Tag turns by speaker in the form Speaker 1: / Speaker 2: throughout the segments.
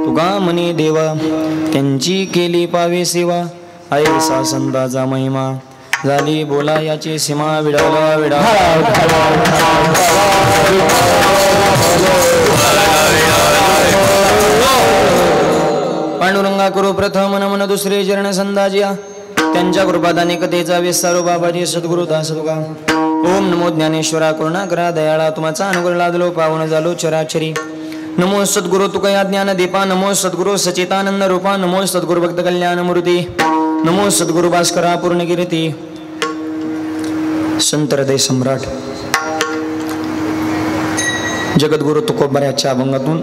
Speaker 1: तुका म्हणे देवा त्यांची केली पावे सेवा ऐसा संताचा महिमा झाली बोला याची सीमा विडाला विडा पांडुरंगा करू प्रथम नमन दुसरे चरण संदाजिया त्यांच्या कृपादाने कथेचा विस्तारो बाबाजी सद्गुरु दास तुका ओम नमो ज्ञानेश्वरा करुणा करा दयाळा तुमचा अनुग्रह लादलो पावन झालो चराचरी नमो सद्गुरु तुकया ज्ञान दीपा नमो सद्गुरु सचितानंद रूपा नमो सद्गुरु भक्त कल्याण मूर्ती नमो सद्गुरु भास्करा पूर्ण कीर्ती संत हृदय सम्राट जगद्गुरु तुकोबाऱ्याच्या अभंगातून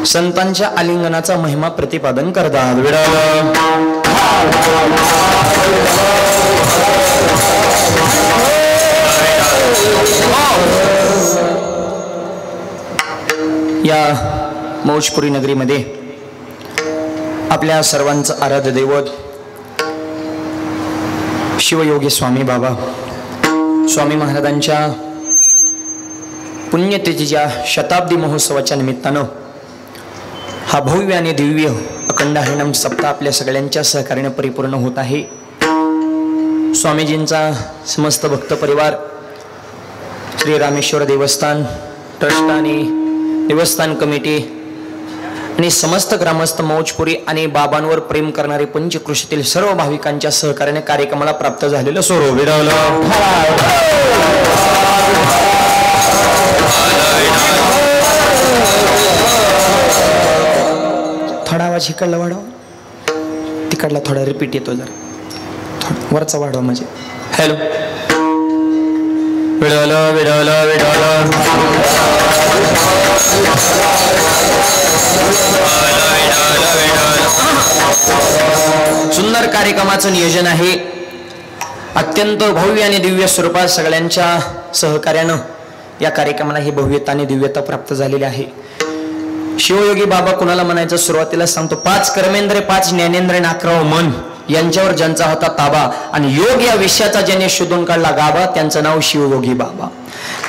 Speaker 1: संतांच्या आलिंगनाचा महिमा प्रतिपादन करतात या मौजपुरी नगरीमध्ये आपल्या सर्वांचं आराध्य दैवत शिवयोगी स्वामी बाबा स्वामी महाराजांच्या पुण्यतिथीच्या शताब्दी महोत्सवाच्या निमित्तानं हा भव्य आणि दिव्य अखंड हरिनाम सप्ताह आपल्या सगळ्यांच्या सहकार्याने परिपूर्ण होत आहे। स्वामीजींचा समस्त भक्त परिवार श्री रामेश्वर देवस्थान ट्रस्ट आणि देवस्थान कमिटी आणि समस्त ग्रामस्थ मौजपुरी आणि बाबांवर प्रेम करणारे पंचकृषीतील सर्व भाविकांच्या सहकार्याने कार्यक्रमाला प्राप्त झालेलं सोरो विरवलं थोडा आवाज इकडला वाढव तिकडला थोडा रिपीट येतो जरा वरचा वाढव म्हणजे हॅलो विडवलं विडवलं विडवलं सुंदर कार्यक्रमाचं नियोजन आहे। अत्यंत भव्य आणि दिव्य स्वरूपात सगळ्यांच्या सहकार्यानं या कार्यक्रमाला ही भव्यता आणि दिव्यता प्राप्त झालेली आहे। शिवयोगी बाबा कुणाला म्हणायचं सुरुवातीला सांगतो 5 कर्मेंद्रे 5 ज्ञानेंद्रे 11 मन यांच्यावर ज्यांचा होता ताबा आणि योग या विषयाचा ज्याने शोधून काढला गाभा त्यांचं नाव शिवयोगी बाबा।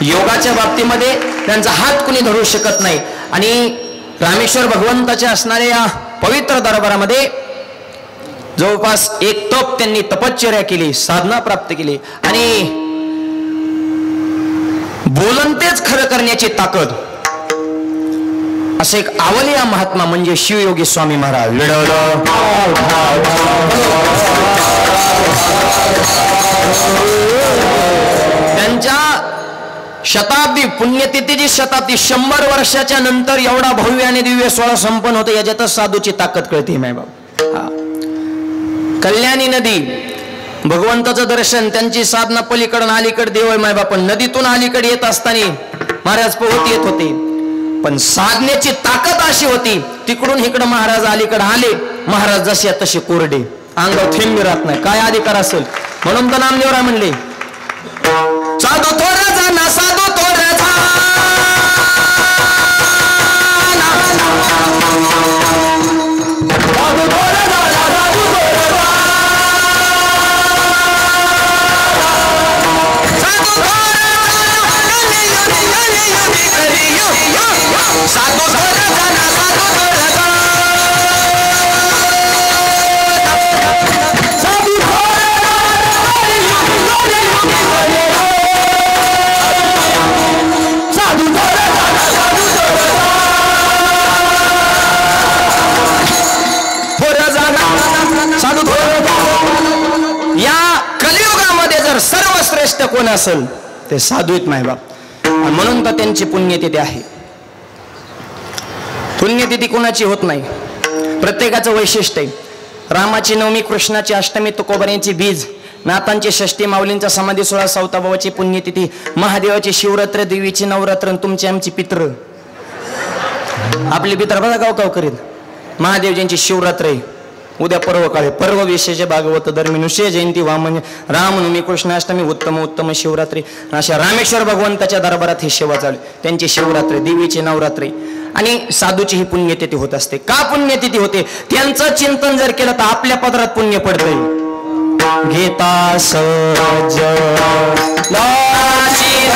Speaker 1: योगाच्या बाबतीमध्ये त्यांचा हात कुणी धरू शकत नाही आणि रामेश्वर भगवंताच्या असणाऱ्या या पवित्र दरबारामध्ये जवळपास एक तप त्यांनी तपश्चर्या केली साधना प्राप्त केली आणि बोलन तेच खरं करण्याची ताकद असे एक आवलिया महात्मा म्हणजे शिवयोगी स्वामी महाराज त्यांच्या शताब्दी पुण्यतिथीची शताब्दी 100 वर्षाच्या नंतर एवढा भव्य आणि दिव्य सोहळा संपन्न होतो याच्यातच साधूची ताकद कळते मायबाप। कल्याणी नदी भगवंताचं दर्शन त्यांची साधना पलीकडून अलीकडे देव मायबाप नदीतून अलीकडे येत असताना महाराज पोहत येत होते पण साधनेची ताकद अशी होती तिकडून इकडे महाराज अलीकडे आले महाराज जसे तसे कोरडे अंगावर थेंब राहत नाही काय अधिकार असेल म्हणून तर नामदेवराय म्हणले साधू थोडा जा ना साधू थोडा जा सर्वश्रेष्ठ कोण असेल ते साधू आहेत मायबाप म्हणून तर त्यांची पुण्यतिथी आहे। पुण्यतिथी कोणाची होत नाही प्रत्येकाचं वैशिष्ट्य आहे। रामाची नवमी कृष्णाची अष्टमी तुकोबाऱ्यांची बीज नाथांची षष्ठी माऊलींचा समाधी सोहळा सावताबाबाची पुण्यतिथी महादेवाची शिवरात्र देवीची नवरात्र तुमची आमची पित्र आपले पित्र बघा गाव करीत महादेवजींची शिवरात्र आहे उद्या पर्व काळे पर्व विशेष भागवत धर्मिनुष्य जयंती वामन रामनवमी कृष्णाष्टमी उत्तम उत्तम शिवरात्री अशा रामेश्वर भगवंताच्या दरबारात ही सेवा चालू त्यांची शिवरात्री देवीची नवरात्री आणि साधूची ही पुण्यतिथी होत असते। का पुण्यतिथी होते त्यांचं चिंतन जर केलं तर आपल्या पदरात पुण्य पडतंय। घेता सज लाची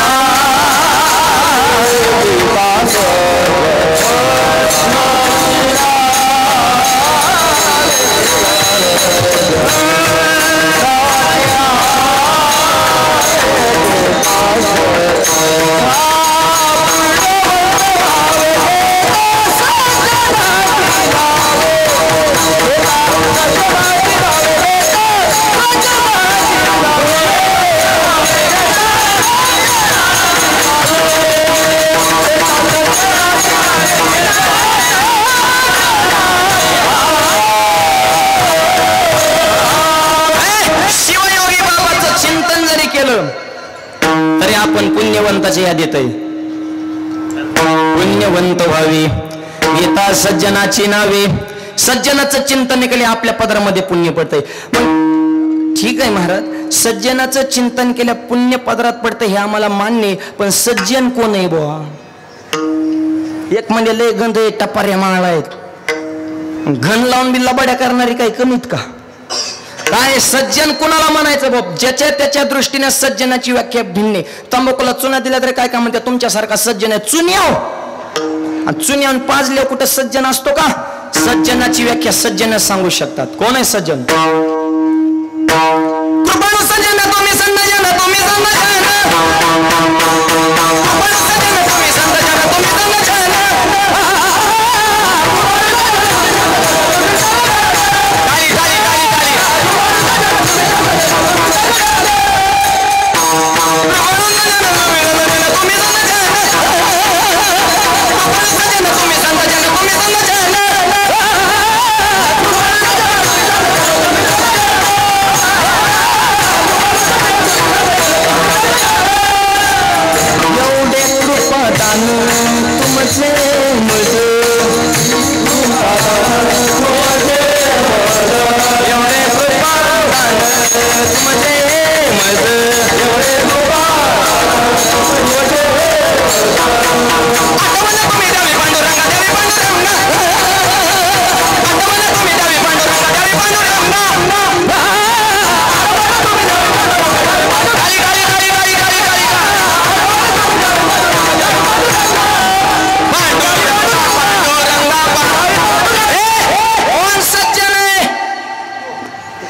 Speaker 1: संतांच्या यादीत आहे. पुण्यवंत व्हावे गीता सज्जनाची नावे, सज्जनाचं चिंतन केले आपल्या पदरामध्ये पुण्य पडतंय. मग ठीक आहे महाराज, सज्जनाचं चिंतन केल्या पुण्य पदरात पडतं हे आम्हाला मान्य आहे, पण सज्जन कोण आहे बुवा? एक म्हणजे लय गंध टपाऱ्या माळा आहेत, घन लावून बी लबाड्या करणारी काही कमीत का? काय सज्जन कोणाला म्हणायचं बाब? ज्याच्या त्याच्या दृष्टीने सज्जनाची व्याख्या भिन्न. तंबाखूला चुना दिला तरी काय का म्हणते तुमच्यासारखा सज्जन आहे चुन्याव, आणि चुन्यावून पाजले कुठं सज्जन असतो का? सज्जनाची व्याख्या सज्जन सांगू शकतात. कोण आहे सज्जन? कृपाळू सज्जन तुम्ही संत जन, तुम्ही संत जन, कृपाळू सज्जन तुम्ही संत जन, तुम्ही संत जन.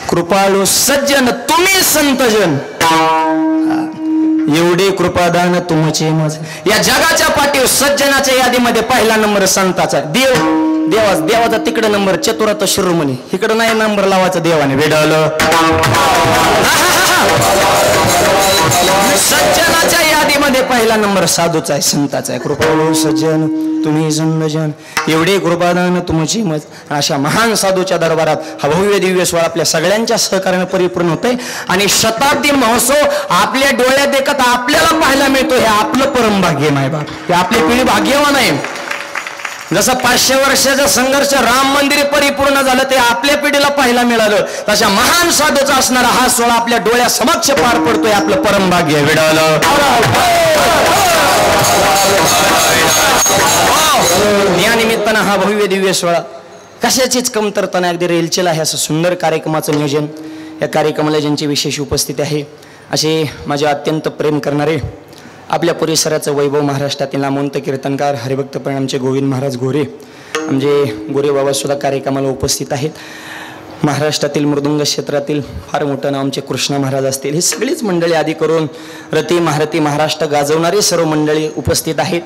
Speaker 1: कृपाळू सज्जन तुम्ही संतजन, एवढे कृपादान तुमचे माझे. या जगाच्या पाठीवर सज्जनाच्या यादीमध्ये पहिला नंबर संताचा. देवाचा तिकडे नंबर चतुरात शिरोमणी, इकडे नाही नंबर लावायचा देवाने वेडावलं. सज्जनाच्या यादीमध्ये पहिला नंबर साधूचा आहे, संताचा आहे. कृपाळू सज्जन तुम्ही संतजन, एवढे कृपादान तुमची मज. अशा महान साधूच्या दरबारात हा भव्य दिव्य सोहळा आपल्या सगळ्यांच्या सहकार्याने परिपूर्ण होतंय. आणि शताब्दी महोत्सव आपल्या डोळ्यात देखत आपल्याला पाहायला मिळतो. हे आपलं परम भाग्य आहे बाप, हे आपली पिढी भाग्यवान आहे. जसं 500 वर्षाचा संघर्ष राम मंदिर परिपूर्ण झालं ते आपल्या पिढीला पाहायला मिळालं, तशा महान साधूचा असणारा हा सोहळा आपल्या डोळ्या समक्ष पार पडतोय. आपलं परम भाग्य आहे. विडालं या निमित्तानं हा भव्य दिव्य सोहळा कशाचीच कमतरता नाही, अगदी रेलचेल आहे असं सुंदर कार्यक्रमाचं नियोजन. या कार्यक्रमाला ज्यांची विशेष उपस्थिती आहे असे माझे अत्यंत प्रेम करणारे आपल्या परिसराचं वैभव महाराष्ट्रातील नामवंत कीर्तनकार हरिभक्त परिणामचे गोविंद महाराज गोरे, म्हणजे गोरे बाबा सुद्धा कार्यक्रमाला उपस्थित आहेत. महाराष्ट्रातील मृदुंग क्षेत्रातील फार मोठं नाव आमचे कृष्ण महाराज असतील. ही सगळीच मंडळी आदी करून रती महारती महाराष्ट्र गाजवणारी सर्व मंडळी उपस्थित आहेत.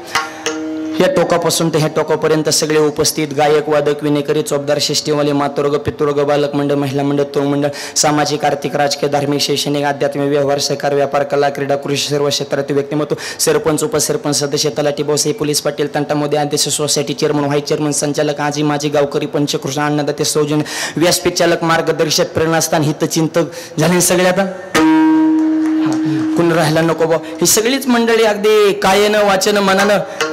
Speaker 1: या टोकापासून ते ह्या टोकापर्यंत सगळे उपस्थित गायक वादक विनेकरी चौबदार शिष्टीवाले मातोर्ग पितृर्ग बालक मंडळ महिला मंडळ तरुण मंडळ सामाजिक आर्थिक राजकीय धार्मिक शैक्षणिक आध्यात्मिक व्यवहार सहकार व्यापार कला क्रीडा कृषी सर्व क्षेत्रातील व्यक्तिमत्व सरपंच उपसरपंच सदस्य तलाठी भाऊसाहेब पोलीस पाटील तंटामध्ये अध्यक्ष सोसायटी चेअरमन व्हाईस चेअरमन संचालक आजी माजी गावकरी पंचकृष्ण अन्नदाते सौजन्य व्यासपीठ चालक मार्गदर्शक प्रेरणास्थान हितचिंतक झाले सगळे. आता कोण राहायला नको बा, ही सगळीच मंडळी अगदी कायेनं वाचन मनानं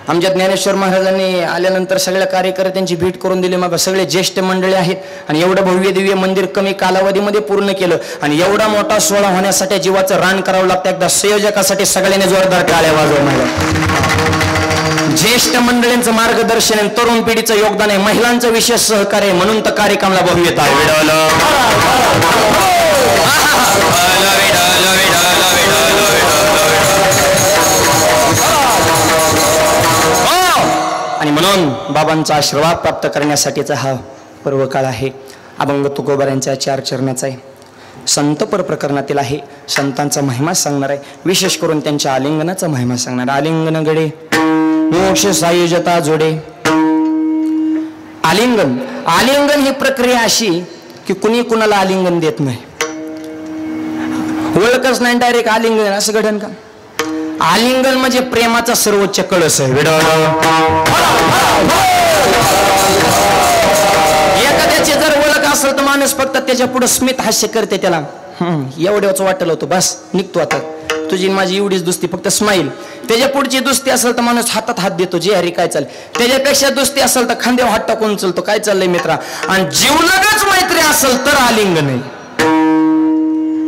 Speaker 1: आमच्या ज्ञानेश्वर महाराजांनी आल्यानंतर सगळ्या कार्यकर्त्यांची भेट करून दिली. मग सगळे ज्येष्ठ मंडळी आहेत आणि एवढं भव्य दिव्य मंदिर कमी कालावधीमध्ये पूर्ण केलं आणि एवढा मोठा सोहळा होण्यासाठी जीवाचं रान करावं लागतं. एकदा संयोजकासाठी सगळ्यांनी जोरदार टाळ्या वाजवून. ज्येष्ठ मंडळींचं मार्गदर्शन आहे, तरुण पिढीचं योगदान आहे, महिलांचं विशेष सहकार्य आहे, म्हणून तर कार्यक्रमाला भव्यता आहे. आणि म्हणून बाबांचा आशीर्वाद प्राप्त करण्यासाठीचा हा पर्व काळ आहे. अभंग तुकोबारांच्या 4 चरणाचा आहे, संतपर प्रकरणातील आहे. संतांचा महिमा सांगणार आहे, विशेष करून त्यांच्या आलिंगनाचा महिमा सांगणार. आलिंगन गडे मोक्ष सायुजता जोडे. आलिंगन ही प्रक्रिया अशी की कुणी कुणाला आलिंगन देत नाही, ओळखच नाही, डायरेक्ट आलिंगन असं घडन का? आलिंगन म्हणजे प्रेमाचा सर्वोच्च कळस आहे. एखाद्याची जर ओळख असेल तर माणूस फक्त त्याच्या पुढे स्मित हास्य करते, त्याला एवढ्याच वाटलं होतं बस निघतो आता. तुझी माझी एवढीच दुस्ती, फक्त स्माईल. त्याच्या पुढची दुस्ती असेल तर माणूस हातात हात देतो, जे हरी काय चालेल. त्याच्यापेक्षा दुस्ती असेल तर खांद्यावर हात टाकून चलतो, काय चाललंय मित्रा. आणि जीवलगच मैत्री असेल तर आलिंगन आहे.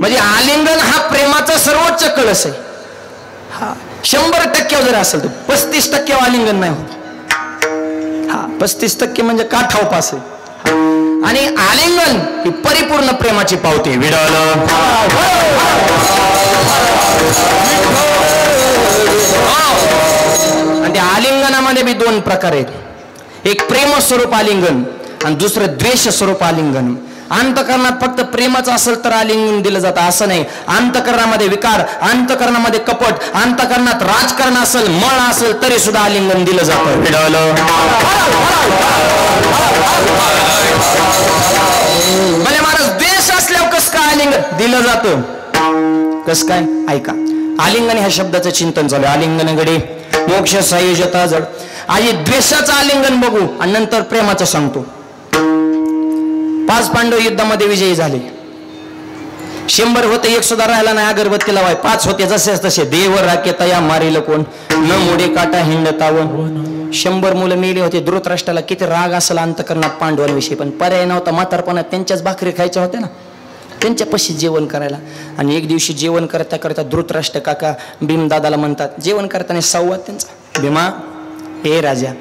Speaker 1: म्हणजे आलिंगन हा प्रेमाचा सर्वोच्च कळस आहे. हा 100% जर असेल तर 35% आलिंगन नाही होत. हा 35% म्हणजे काठावपास आहे. आणि आलिंगन ही परिपूर्ण प्रेमाची पावती. विडल आणि त्या आलिंगनामध्ये बी 2 प्रकार आहेत. एक प्रेम स्वरूप आलिंगन आणि दुसरं द्वेष स्वरूप आलिंगन. अंतकरणात फक्त प्रेमाचं असेल तर आलिंगन दिलं जातं असं नाही. अंतकरणामध्ये विकार, अंतकरणामध्ये कपट, अंतकरणात राजकारण असेल, मळ असेल तरी सुद्धा आलिंगन दिलं जातं. म्हणजे महाराज द्वेष असल्यावर कस काय आलिंगन दिलं जातं, कस काय ऐका. आलिंगन ह्या शब्दाचं चिंतन चालू. आलिंगनगडे मोक्ष संयोजता जड. आधी द्वेषाचं आलिंगन बघू आणि नंतर प्रेमाचं सांगतो. 5 पांडव युद्धामध्ये विजयी झाले. 100 होते, 1 सुद्धा राहिला नाही अगरबत्ती लावाय. 5 होते जसे तसे. देव राकेता या मारिल कोण, न मोडे काटा हिंडतावन. 100 मुलं मेली होती. धृतराष्ट्राला किती राग असेल अंतकरणात पांडवांविषयी, पण पर्याय नव्हता. म्हातारपणात त्यांच्याच भाकरी खायच्या होत्या ना, त्यांच्यापाशी जेवण करायला. आणि एक दिवशी जेवण करता करता धृतराष्ट्र काका भीमदादाला म्हणतात, जेवण करताना संवाद त्यांचा, भीमा हे राजा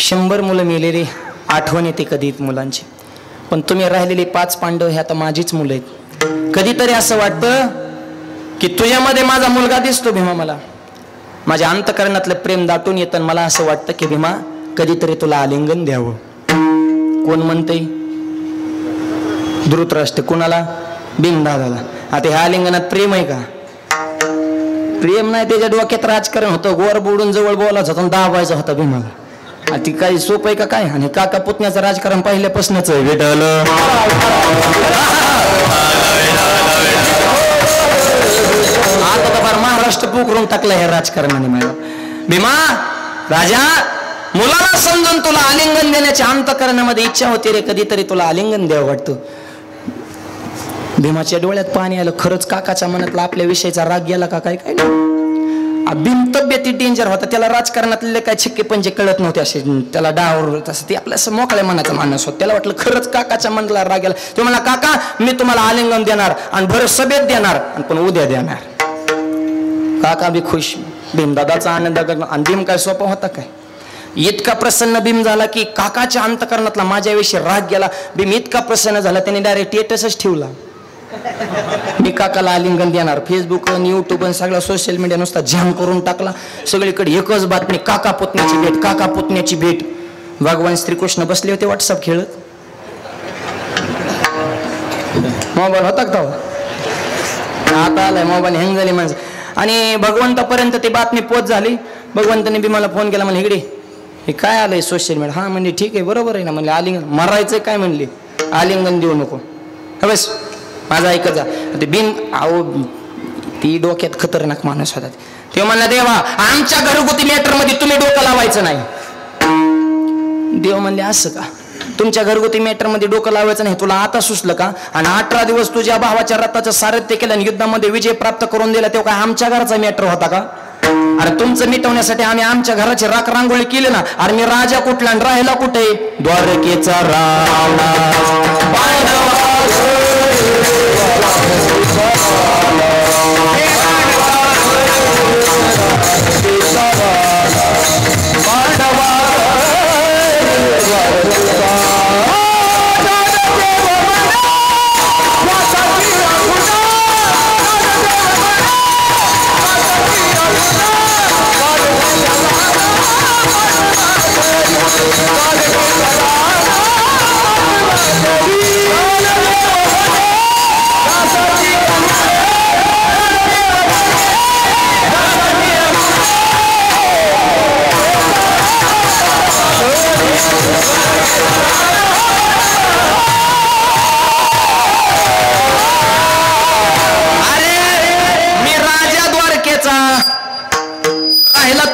Speaker 1: 100 मुलं मेले रे, आठवण येते कधी मुलांची, पण तुम्ही राहिलेली 5 पांडव हे आता माझीच मुलं आहेत. कधीतरी असं वाटतं की तुझ्यामध्ये माझा मुलगा दिसतो भीमा, मला माझ्या अंतकरणातलं प्रेम दाटून येतं. मला असं वाटतं की भीमा कधीतरी तुला आलिंगन द्यावं. कोण म्हणते? धृतराष्ट्र. कुणाला? भीमदादाला. आता ह्या आलिंगनात प्रेम आहे का? प्रेम नाही. त्याच्या डोक्यात राजकारण होतं. गोर बोडून जवळ बोलायचं होतं, दाबायचं होतं भीमाला. ती काही सोप आहे का काय? आणि काका पुतण्याचं राजकारण पहिल्यापासूनच आहे. भेटल आता तर फार महाराष्ट्र पोखरून टाकलं ह्या राजकारणाने. मला भीमा राजा, मुलाला समजून तुला आलिंगन देण्याच्या अंतकरणामध्ये इच्छा होती रे, कधीतरी तुला आलिंगन द्यावं वाटतं. भीमाच्या डोळ्यात पाणी आलं. खरंच काकाच्या मनातला आपल्या विषयीचा राग गेला का काय? काय नाही. भीम तब्येती डेंजर होता. त्याला राजकारणातले काय छक्के पंचे कळत नव्हते. असे त्याला डावर तसं ते आपल्या असं मोकळ्या मनाचा माणूस होता. त्याला वाटलं खरंच काकाच्या मनाला राग गेला. तो म्हणला, काका मी तुम्हाला आलिंगन देणार आणि भर सभेत देणार, आणि पण उद्या देणार. काका बी खुश. भीमदादाचा आनंद. आणि भीम काय सोपा होता काय? इतका प्रसन्न भीम झाला की काकाच्या अंतकरणातला माझ्याविषयी राग गेला. भीम इतका प्रसन्न झाला त्याने डायरेक्ट स्टेटसच ठेवला, मी काकाला आलिंगन देणार. फेसबुक आणि युट्यूब आणि सगळा सोशल मीडिया नुसता जाम करून टाकला. सगळीकडे एकच बातमी, काका पुतण्याची भेट, काका पुतण्याची भेट. भगवान श्रीकृष्ण बसले होते व्हॉट्सअप खेळत. मोबाईल होता का? आता आलाय मोबाईल, हँग झाली माणसं. आणि भगवंतापर्यंत ती बातमी पोच झाली. भगवंताने बी मला फोन केला, म्हणले इकडे हे काय आलंय सोशल मीडिया. हा म्हणले ठीक आहे, बरोबर आहे ना. म्हणले आलिंगन मरायचंय काय? म्हणले आलिंगन देऊ नको. बस माझा ऐकत जा. ते भीम आहो ती डोक्यात खतरनाक माणूस होता. ते म्हणला, देवा आमच्या घरगुती मॅटर मध्ये तुम्ही डोकं लावायचं नाही. देव म्हणले, असं का? तुमच्या घरगुती मॅटर मध्ये डोकं लावायचं नाही, तुला आता सुचलं का? आणि 18 दिवस तुझ्या भावाच्या रथाचं सारथ्य केलं आणि युद्धामध्ये विजय प्राप्त करून दिला, तेव्हा काय आमच्या घराचा मॅटर होता का? अरे तुमचं मिटवण्यासाठी आम्ही आमच्या घराची राख रांगोळी केली ना. अरे मी राजा कुठला आणि राहिला कुठे? द्वारकेचा रावणा.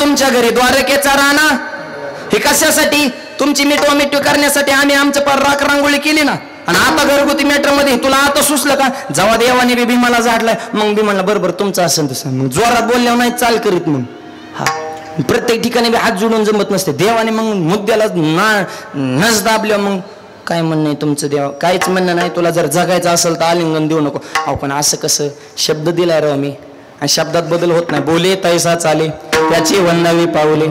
Speaker 1: तुमच्या घरी द्वारकेचा राणा. हे कशासाठी? तुमची मिटवा मिटवी करण्यासाठी आम्ही आमच्या पर राख रांगोळी केली ना. आणि आता घरगुती मॅटर मध्ये तुला आता सुचलं का? जेव्हा देवाने बी भीमाला झाडलाय मग भीमाला बरोबर तुमचं असेल तसं मग जोरात बोलल्यावर नाही चाल करीत. मग हा प्रत्येक ठिकाणी बी हात जोडून जमत नसते. देवाने मग मुद्द्याला नस दाबल्या मग काय म्हणणं आहे तुमचं? देवा काहीच म्हणणं नाही. तुला जर जगायचं असेल तर आलिंगन देऊ नको. अहो पण असं कसं? शब्द दिलाय राव मी आणि शब्दात बदल होत नाही. बोले तैसा चाले त्याची वंदावी पावले.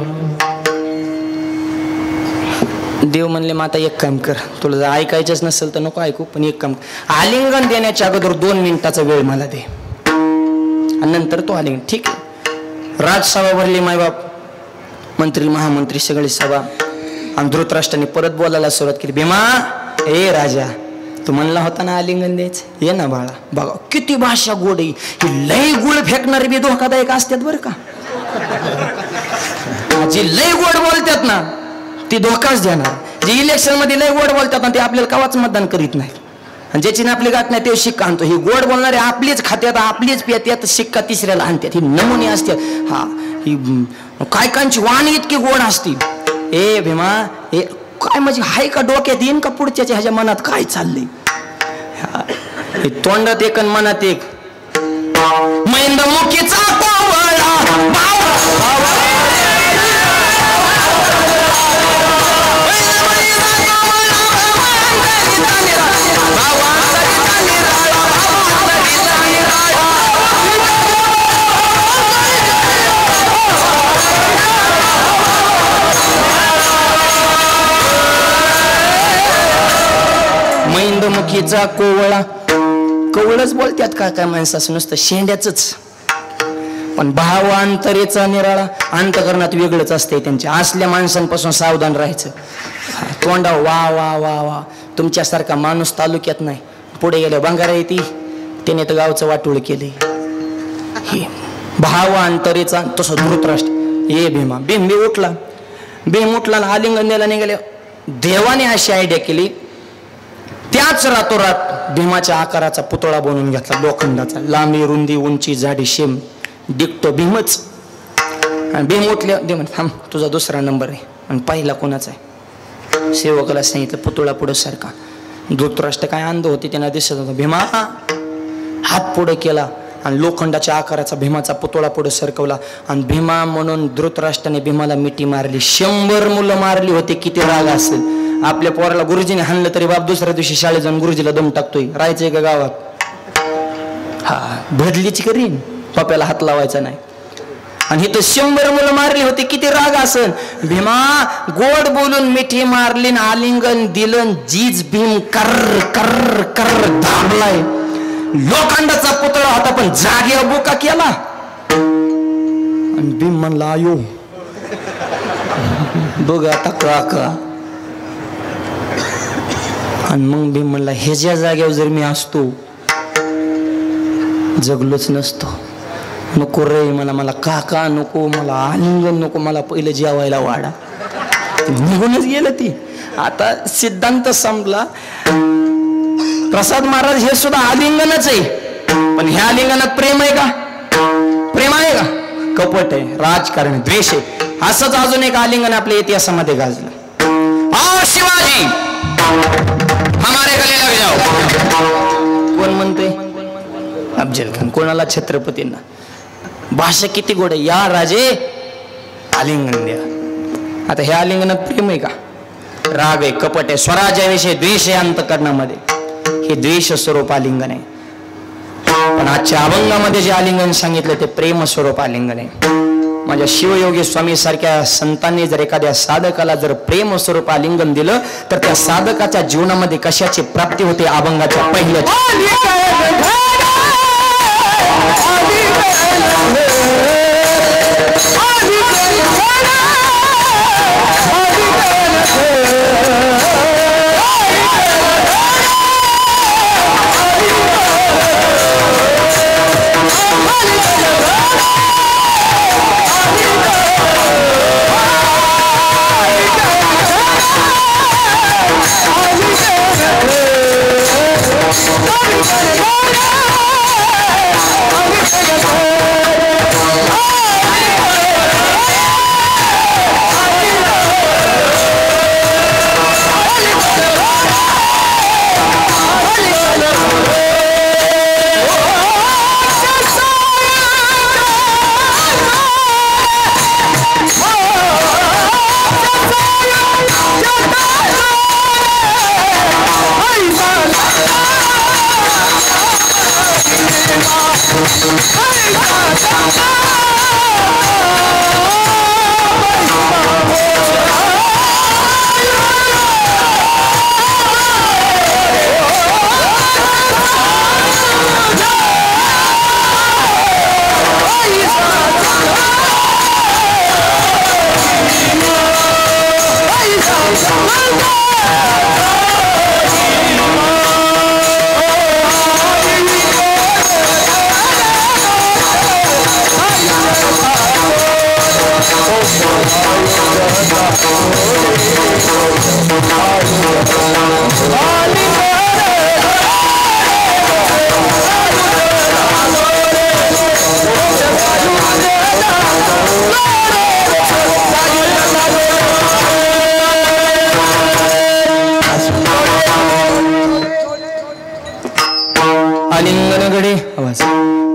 Speaker 1: देव म्हणले मग आता एक काम कर, तुला जर ऐकायचंच नसेल तर नको ऐकू, पण एक काम कर, आलिंगन देण्याच्या अगोदर 2 मिनिटाचा वेळ मला दे आणि नंतर तो आलिंगन. ठीक आहे. राजसभा भरली, मायबाप मंत्री महामंत्री सगळी सभा. आणि धृतराष्ट्राने परत बोलायला सुरुवात केली. भीमा ए राजा, तू म्हणला होता ना आलिंगन द्यायचं, ये ना बाळा. बघा किती भाषा गोड आहे. ही लय गुळ फेकणारी बी धोकादायक असतात बरं का. जी लय गोड बोलतात ना ती धोकाच देणार. जे इलेक्शन मध्ये लय गोड बोलतात ना ते आपल्याला कवाच मतदान करीत नाही. आणि ज्याची ना आपली गाठ नाही ते शिक्का आणतो. ही गोड बोलणारे आपलीच खात्यात आपलीच पियात शिक्का तिसऱ्याला आणतात. ही नमुने असतात. हा ही काय कांची वाणी इतकी गोड असती. ए भीमा ए काय म्हणजे हाय का डोक्यात येईन का पुढच्याच्या ह्याच्या मनात काय चाललंय? तोंडात एक आणि मनात एक. मैंदमुखीचा मैंदमुखीचा कोवळा. कवळच बोलतात का काय माणसाचं नुसतं शेंड्याच. पण भावांतरेचा निराळा. अंतकरणात वेगळंच असते त्यांच्या. असल्या माणसांपासून सावधान राहायचं. तोंडा वा वा वा वा. तुमच्यासारखा माणूस तालुक्यात नाही. पुढे गेल्या बंगारा येते त्याने तर गावचं वाटोळ केलंय. हे भावांतरेचा तसं धृतराष्ट्र. ए भीमा भीम बी उठला. भीम उठला आलिंगन द्यायला निघाले. देवाने अशी आयडिया केली, त्याच रातोरात भीमाच्या आकाराचा पुतळा बनवून घेतला लोखंडाचा. लांबी रुंदी उंची जाडी शेम डिक्टो भीमच. आणि भीम उठल्या. दे म्हण थांब तुझा दुसरा नंबर आहे. आणि पहिला कोणाचा आहे? सेवकाला सांगितलं पुतळा पुढे सारखा. धृतराष्ट्र काय अंध होते त्यांना दिसत होतं. भीमा हात पुढे केला आणि लोखंडाच्या आकाराचा भीमाचा पुतळा पुढे सरकवला. आणि भीमा म्हणून धृतराष्ट्राने भीमाला मिठी मारली. 100 मुलं मारली होती. किती राग असेल आपल्या पोराला. गुरुजीने हाणलं तरी बाप दुसऱ्या दिवशी शाळेत जाऊन गुरुजीला दम टाकतोय. राहायचंय का गावात? हा बदलीची करीन, पप्याला हात लावायचा नाही. आणि ही तर 100 मुलं मारली होती. किती राग असेल. भीमा गोड बोलून मिठी मारली, आलिंगन दिलं. जीज भीम कर कर कर दाबलाय. लोखंडाचा पुतळा होता पण जागे बोका केला. आणि भीम म्हणला आयो बघ आता काका. आणि मग भीम म्हणला ह्याच्या जागेवर जर मी असतो जगलोच नसतो. नको रे मला, मला काका नको, मला आलिंगन नको, मला पहिलं जेवायला वाढा. निघूनच गेलं ती. आता सिद्धांत संपला. प्रसाद महाराज हे सुद्धा आलिंगनच आहे. पण ह्या आलिंगनात प्रेम आहे का? प्रेम आहे का? कपट आहे, राजकारण, द्वेष आहे. असंच अजून एक आलिंगन आपल्या इतिहासामध्ये गाजलं. आओ शिवाजी हमारे गले लग जाओ. कोण म्हणते? अफजल खान. कोणाला? छत्रपतींना. भाषा किती गोड आहे. या राजे आलिंगन द्या. आता हे आलिंगनात प्रेम आहे का? राग आहे, कपट आहे, स्वराज्याविषयी द्वेष आहे अंतकरणामध्ये. हे द्वेष स्वरूप आलिंगन आहे. पण आजच्या अभंगामध्ये जे आलिंगन सांगितलं ते प्रेम स्वरूप आलिंगन आहे. माझ्या शिवयोगी स्वामी सारख्या संतांनी जर एखाद्या साधकाला जर प्रेम स्वरूप आलिंगन दिलं तर त्या साधकाच्या जीवनामध्ये कशाची प्राप्ती होते? अभंगाच्या पहिल्या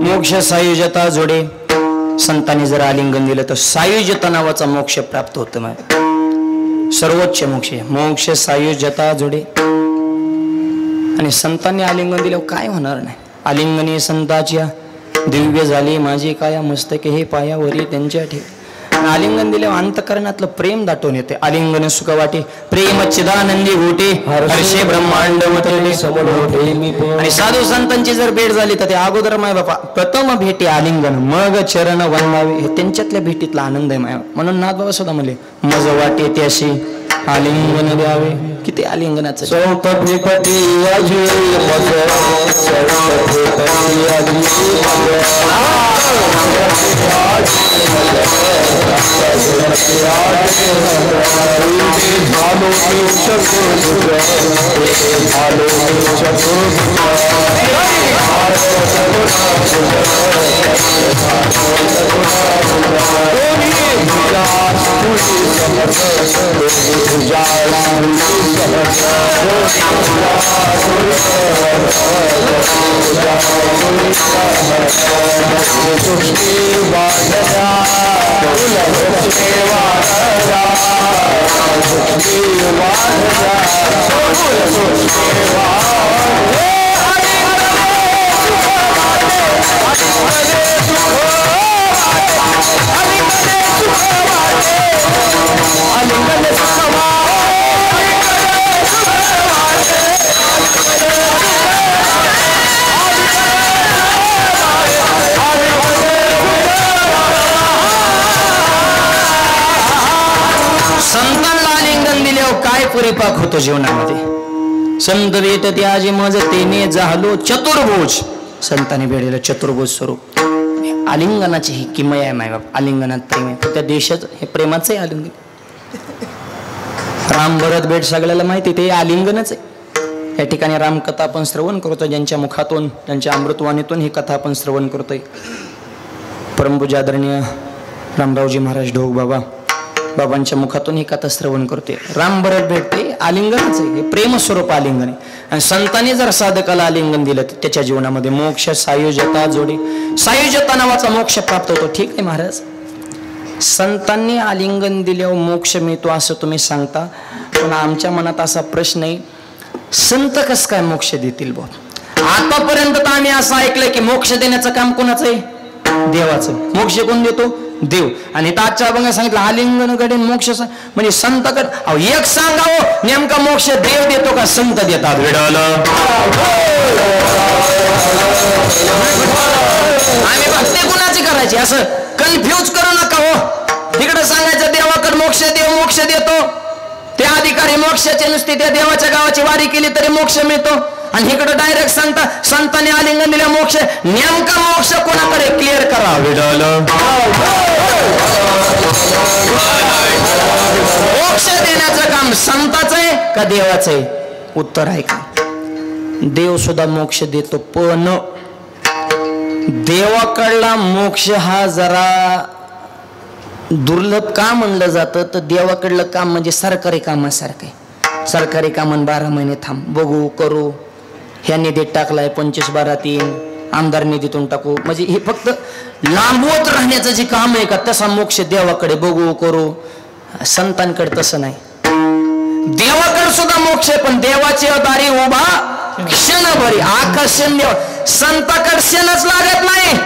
Speaker 1: मोक्ष सायुज्यता जोडे. संतांनी जर आलिंगन दिलं तर सायुज्यता नावाचा मोक्ष प्राप्त होतं. सर्वोच्च मोक्ष मोक्ष सायुज्यता जोडे. आणि संतांनी आलिंगन दिल्यावर काय होणार नाही. आलिंगनी संताच्या दिव्य झाली माझी काया मस्तके हे पायावरी त्यांच्या ठेव. आलिंगन दिल्यावर अंतकरणातलं प्रेम दाटून येते. आलिंगन सुख वाटे प्रेम चिदानंदी घोटे हर्षे ब्रह्मांड आणि साधू संतांची जर भेट झाली तर ते अगोदर माय बापा प्रथम भेटे आलिंगन मग चरण वंदावे. हे त्यांच्यातल्या भेटीतला आनंद आहे माय. म्हणून नाथ बाबा सुद्धा म्हणले मज वाटे त्याशी आलिंगन द्यावे. किती आलिंगनाचं परिपाक होतो जीवनामध्ये. संत भेट त्याजे मज तेने झालो चतुर्भुज. संतांनी भेटलेलं चतुर्भुज स्वरूप. आलिंगनाची ही किमया आहे माय बाप. आलिंगनात प्रेम आहे. त्या देशाचं हे प्रेमाचं आहे आलिंगन. राम भरत भेट सगळ्याला माहिती ते आलिंगनच आहे. या ठिकाणी रामकथा आपण श्रवण करतो. ज्यांच्या मुखातून त्यांच्या अमृतवाणीतून ही कथा आपण श्रवण करतोय. परमपूज्य आदरणीय रामरावजी महाराज ढोक बाबांच्या मुखातून ही कथा श्रवण करते. राम भरत भेटते आलिंगनच आहे. हे प्रेमस्वरूप आलिंगन आहे. आणि संतांनी जर साधकाला आलिंगन दिलं तर त्याच्या जीवनामध्ये मोक्ष सायुज्यता जोडे. सायुज्यता नावाचा मोक्ष प्राप्त होतो. ठीक आहे महाराज. संतांनी आलिंगन दिल्यावर मोक्ष मिळतो असं तुम्ही सांगता. पण आमच्या मनात असा प्रश्न आहे संत कस काय मोक्ष देतील बो. आतापर्यंत तर आम्ही असं ऐकलंय की मोक्ष देण्याचं काम कोणाचं आहे. देवाचं. मोक्ष कोण देतो. देव. आणि आजच्या अभंगात सांगितलं आलिंगन कडे मोक्ष म्हणजे संतकड. एक सांगावं नेमका मोक्ष देव देतो का संत देतात. आम्ही भक्ती कुणाची करायची असं कन्फ्यूज करू नका हो. तिकडे सांगायचं देवाकडे मोक्ष देव मोक्ष देतो. त्या अधिकारी मोक्षाचे नुसते त्या देवाच्या गावाची वारी केली तरी मोक्ष मिळतो. आणि इकडे डायरेक्ट संतांनी आलिंगन दिल्या मोक्ष. नेमका मोक्ष कोणाकडे क्लिअर करा. मोक्ष देण्याचं काम संताचं आहे का देवाचं आहे. उत्तर आहे का. देव सुद्धा मोक्ष देतो. पण देवाकडला मोक्ष हा जरा दुर्लभ का म्हणलं जातं तर देवाकडलं काम म्हणजे सरकारी कामासारखं आहे. सरकारी कामं 12 महिने थांब बघू करू. ह्या निधीत टाकलाय 25-12-3 आमदार निधीतून टाकू म्हणजे हे फक्त लांबवत राहण्याचं जे काम आहे का तसा मोक्ष देवाकडे बघू करू. संतांकडे तसं नाही. देवाकडे सुद्धा मोक्ष आहे पण देवाची दारी उभा क्षणभरी आकर्षण देव. संताकडे क्षणच लागत नाही.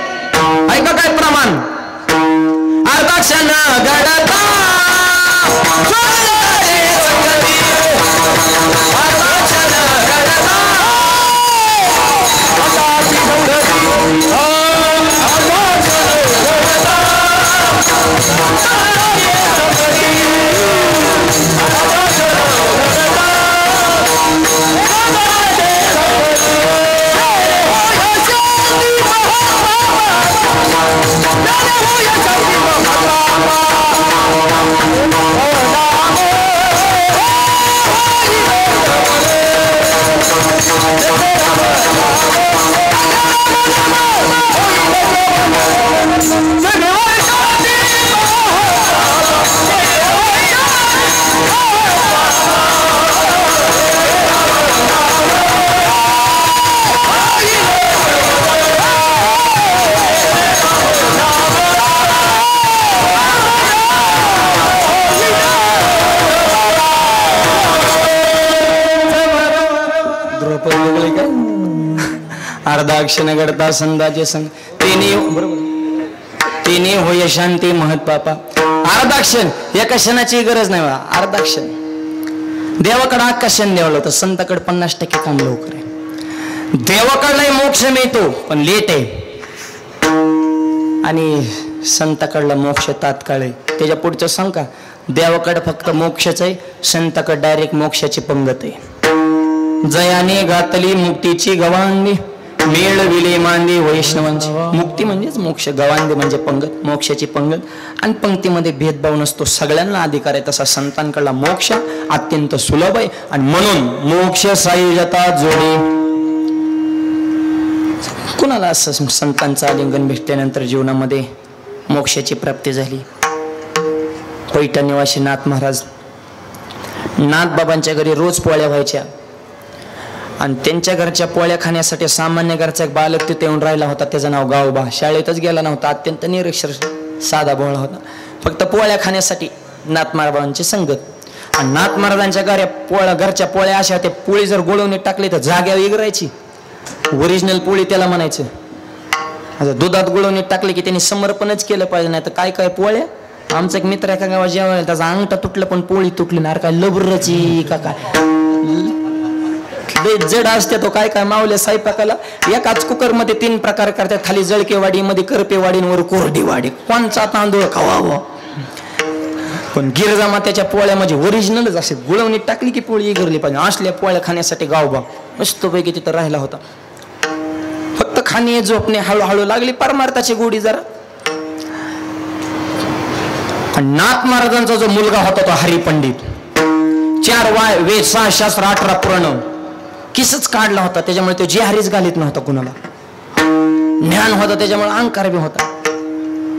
Speaker 1: ऐका काय प्रमाण. अर्धा क्षण घडता अर्धाक्षण घडता संदाचे संग तिने बरोबर तिने होय शांती महत पापा. अर्धाक्षण एका क्षणाची गरज नाही बा. अर्धाक्षण देवाकडे अख्खा क्षण द्यावं होतं. संताकडे 50% काम लवकर आहे. देवाकडलाही मोक्ष मिळतो पण लेट आहे आणि संताकडला मोक्ष तात्काळ आहे. त्याच्या पुढचं सांग का, देवाकडे फक्त मोक्षच आहे, संताकडे डायरेक्ट मोक्षाची पंगत आहे. जयाने घातली मुक्तीची गवांडी मेळविले मांदी वैष्णवांची. मुक्ती म्हणजेच मोक्ष, गवांडी म्हणजे पंगत, मोक्षाची पंगत. आणि पंक्तीमध्ये भेदभाव नसतो, सगळ्यांना अधिकार आहे. तसा संतांकडला मोक्ष अत्यंत सुलभ आहे आणि म्हणून मोक्ष सायुजता जोडी. कुणाला असं संतांचं आलिंगन भेटल्यानंतर जीवनामध्ये मोक्षाची प्राप्ती झाली. पैठण निवासी नाथ महाराज, नाथ बाबांच्या घरी रोज पोळ्या व्हायच्या आणि त्यांच्या घरच्या पोळ्या खाण्यासाठी सामान्य घरचा एक बालक तिथे येऊन राहिला होता. त्याचं नाव गावबा. शाळेतच गेला नव्हता, अत्यंत निरक्षर साधा भोळा होता. फक्त पोळ्या खाण्यासाठी नाथ महाराजांची संगत. आणि नाथ महाराजांच्या घरच्या पोळ्या अशा, ते पोळी जर गोळवणी टाकली तर जाग्यावर इगरायची. ओरिजिनल पोळी त्याला म्हणायचं. आता दुधात गोळवणी टाकली की त्यांनी समर्पणच केलं पाहिजे, नाही तर काय काय पोळ्या. आमचा एक मित्र एका गावात जेवायला, त्याचा अंगठा तुटलं पण पोळी तुटली ना. काय लबरची का काय जड असते तो. काय काय मावल्या स्वयंपाकाला एकाच कुकर मध्ये 3 प्रकार करतात. खाली जळकेवाडी, मध्ये करपेवाडी, वर कोरडीवाडी. कोणचा तांदूळ खावा. पण गिरजा मात्याच्या पोळ्या म्हणजे ओरिजिनलच असे. गुळवणी टाकली की पोळी इगरली पाहिजे. असल्या पोळ्या खाण्यासाठी गावबा मस्तपैकी तिथं राहिला होता. फक्त खाणे झोपणे हळूहळू लागली परमार्थाची गोडी जरा. नाथ महाराजांचा जो मुलगा होता तो हरिपंडित, 4 वेद 6 शास्त्र 18 पुराण किसच काढला होता. त्याच्यामुळे तो जे हरीच घालीत नव्हता कुणाला. ज्ञान होता त्याच्यामुळे अहंकार बी होता,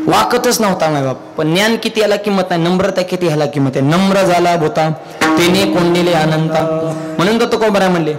Speaker 1: वाकतच नव्हता माय बाप. पण ज्ञान किती याला किंमत नाही, नम्रता किती ह्याला किंमत आहे. नम्र झाला होता तेने कोंडिले अनंता. म्हणून तो तुकोबरा म्हणले,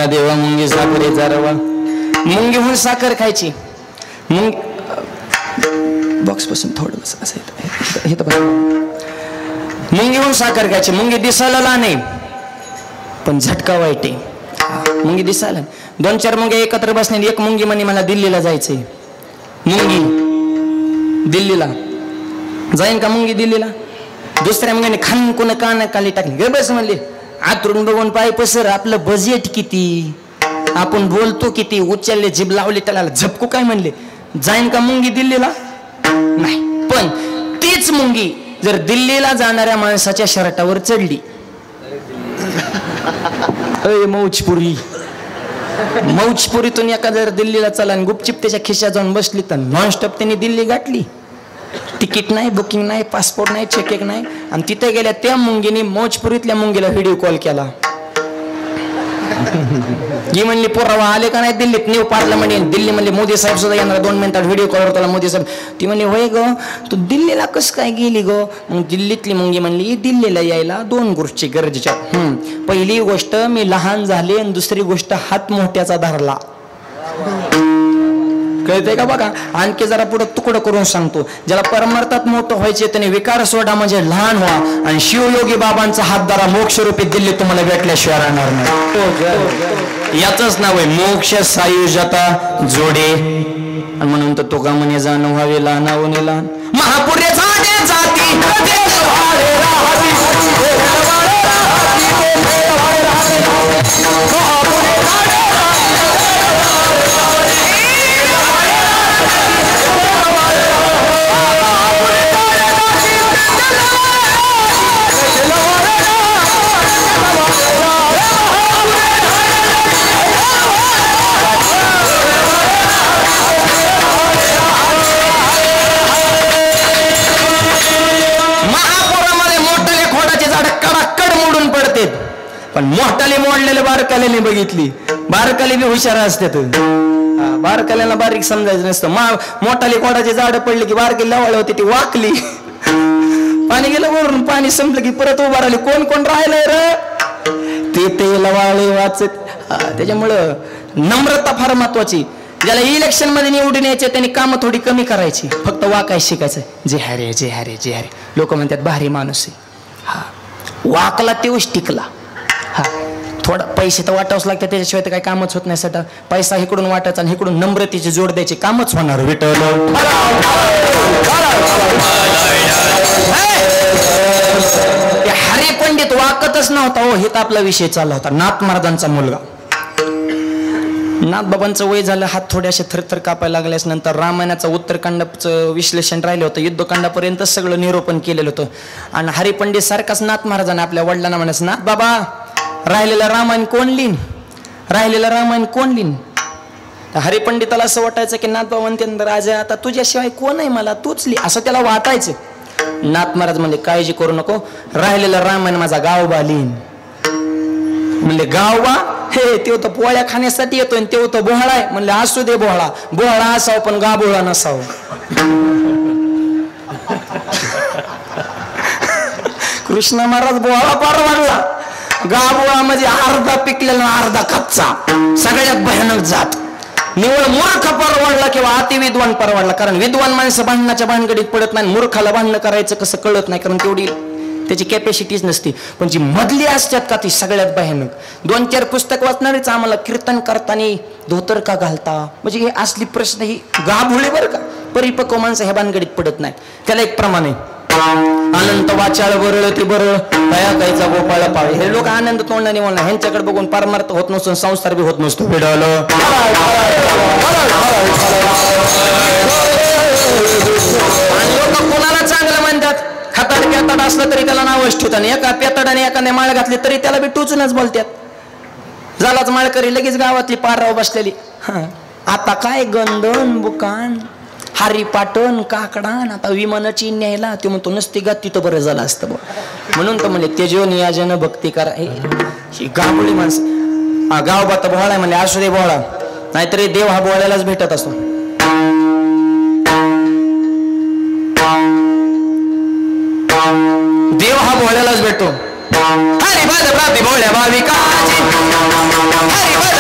Speaker 1: देवा मुंगी साखरेचा रवा. मुंगी म्हणून साखर खायची. बॉक्स पासून थोडं असं मुंगी म्हणून साखर खायची. मुंगी दिसायला लहान आहे पण झटका वाईट आहे. मुंगी दिसायला 2-4 मुंग्या एकत्र बसणे. एक मुंगी म्हणे मला दिल्लीला जायचंय. मुंगी दिल्लीला जाईन का मुंगी दिल्लीला. दुसऱ्या मुंग्याने खान कोण कानाखाली टाकली. गे बस म्हणली. आतरून बघून पाय पसर. आपलं बजेट किती, आपण बोलतो किती, उचलले जीभ लावली त्याला झपकू काय म्हणले. जाईन का मुंगी दिल्लीला नाही. पण तीच मुंगी जर दिल्लीला जाणाऱ्या माणसाच्या शर्टावर चढली, मौजपुरीतून एका जर दिल्लीला चला आणि गुपचिप त्याच्या खिशात जाऊन बसली तर नॉनस्टॉप त्यांनी दिल्ली गाठली. तिकीट नाही, बुकिंग नाही, पासपोर्ट नाही, चेक नाही. आणि तिथे गेल्या त्या मुंगीने मौजपुरीतल्या मुंगीला व्हिडिओ कॉल केला. ही म्हणली पुरावा आले का नाही दिल्लीत. न्यू पार्लमेंट दिल्ली म्हणले मोदी साहेब सुद्धा येणार 2 मिनिटात व्हिडिओ कॉल होता मोदी साहेब. ती म्हणली होय ग तू दिल्लीला कस काय गेली ग. मग दिल्लीतली मुंगी म्हणली दिल्लीला यायला 2 गोष्टी गरजेच्या. पहिली गोष्ट मी लहान झाले आणि दुसरी गोष्ट हात मोठ्याचा धरला. कळतंय का बघा. आणखी जरा पुढे तुकडं करून सांगतो. ज्याला परमार्थात मोठं व्हायचे त्याने विकार सोडा म्हणजे लहान व्हा. आणि शिवयोगी बाबांचा हात धरा. मोक्षरूपी दिल्ली तुम्हाला भेटल्याशिवाय राहणार नाही. याच नाव आहे मोक्ष सायुजता जोडे. आणि म्हणून तर तो का म्हणे जाणं व्हावे लहानावून लहान महापुरे जाती पण मोठाले मोडलेले बारकाल्याने बघितली. बारकाले बी हुशार असतात. बारकाल्याला बारीक समजायचं नसतं. मोठाले कोडाचे झाड पडले की बारकी लवाळ होती ती वाकली. पाणी गेलं वरून, पाणी संपलं की परत उभा राहिली. कोण कोण राहिलंय रे ते लवाळे वाचत. त्याच्यामुळं नम्रता फार महत्वाची. ज्याला इलेक्शन मध्ये निवडून यायचे त्यांनी कामं थोडी कमी करायची, फक्त वाकाय शिकायचं. जे हरे जे हरे जे हरे. लोक म्हणतात भारी माणूस आहे. हा वाकला तेव्हाच टिकला. हा थोडा पैसे तर वाटावंच लागतात, त्याच्याशिवाय तर काही कामच होत नाही. सटा पैसा इकडून वाटायचा आणि इकडून नम्रतेची जोड द्यायची, कामच होणार. विठ्ठल हरी पंडित वाकतच नव्हता हो. हे तर आपला विषय चालला होता. नाथ महाराजांचा मुलगा. नाथबाबांचं वय झालं, हात थोडे असे थरथर कापायला लागल्यास नंतर रामायणाचं उत्तरकांडाचं विश्लेषण राहिलं होतं. युद्धकांडापर्यंत सगळं निरूपण केलेलं होतं. आणि हरिपंडित सारखाच नाथ महाराजांना आपल्या वडिलांना म्हणायचं, नाथ बाबा राहिलेलं रामायण कोण लिहीन, राहिलेलं रामायण कोण लिहीन. हरिपंडिताला असं वाटायचं की नाथ बाबा म्हणते राजा आता तुझ्याशिवाय कोण आहे मला, तूच लिही, असं त्याला वाटायचं. नाथ महाराज म्हणले काळजी करू नको, राहिलेलं रामायण माझा गावबा लिहीन. म्हणले गावबा हे ते तर पोळ्या खाण्यासाठी येतोय, ते तर बोहळा आहे. म्हणले असू दे बोहळा, बोहळा असावं पण गाबोळा नसावं. कृष्ण महाराज बोहळा पार वाढला, गाबोळा म्हणजे अर्धा पिकलेला अर्धा कच्चा, सगळ्यात भयानक जात. निवळ मूर्ख परवडला किंवा अतिविद्वान परवडला. कारण विद्वान माणसं भांडणाच्या भानगडीत पडत नाही. मूर्खाला भांडणं करायचं कसं कळत नाही, कारण तेवढी त्याची कॅपॅसिटीच नसती. पण जी मधली असतात का ती सगळ्यात भयानक. 2-4 पुस्तक वाचणारेच आम्हाला कीर्तन करताना धोतर का घालता म्हणजे हे असली प्रश्न ही गाभोळे बरं का. परिपक्व माणसं ह्या भानगडीत पडत नाही. त्याला एक प्रमाण आहे, अनंत वाचाळ बरळ ते बरळ कया कायचा गोपाळ पाळे. हे लोक आनंद तोंडाने म्हणणार, ह्यांच्याकडे बघून परमार्थ होत नसतो, संसार बी होत नसतो. लोक कोणाला चांगलं म्हणतात, खताड पेताड असलं तरी त्याला नावच ठेवतात. एका पेताडाने एखाद्या माळ घातली तरी त्याला बी टोचूनच बोलतात. झालाच माळकरी लगेच गावातली पारराव बसलेली. आता काय गंधन बुकान हरिपाटन काकडान आता विमानाची न्यायला. ते म्हणतो नसती गा तिथं बरं झालं असतं. म्हणून तर म्हणजे तेजो नियाजन भक्ती करा. ही गावली माणसं गाव बात बोहळा आहे म्हणजे असू दे बोहळा, नाहीतरी देव हा बोहळ्यालाच भेटत असतो. देव हा बोहळ्यालाच भेटतो. हरी भद प्राप्ती बोहळ्या भाविकाची, हरी भद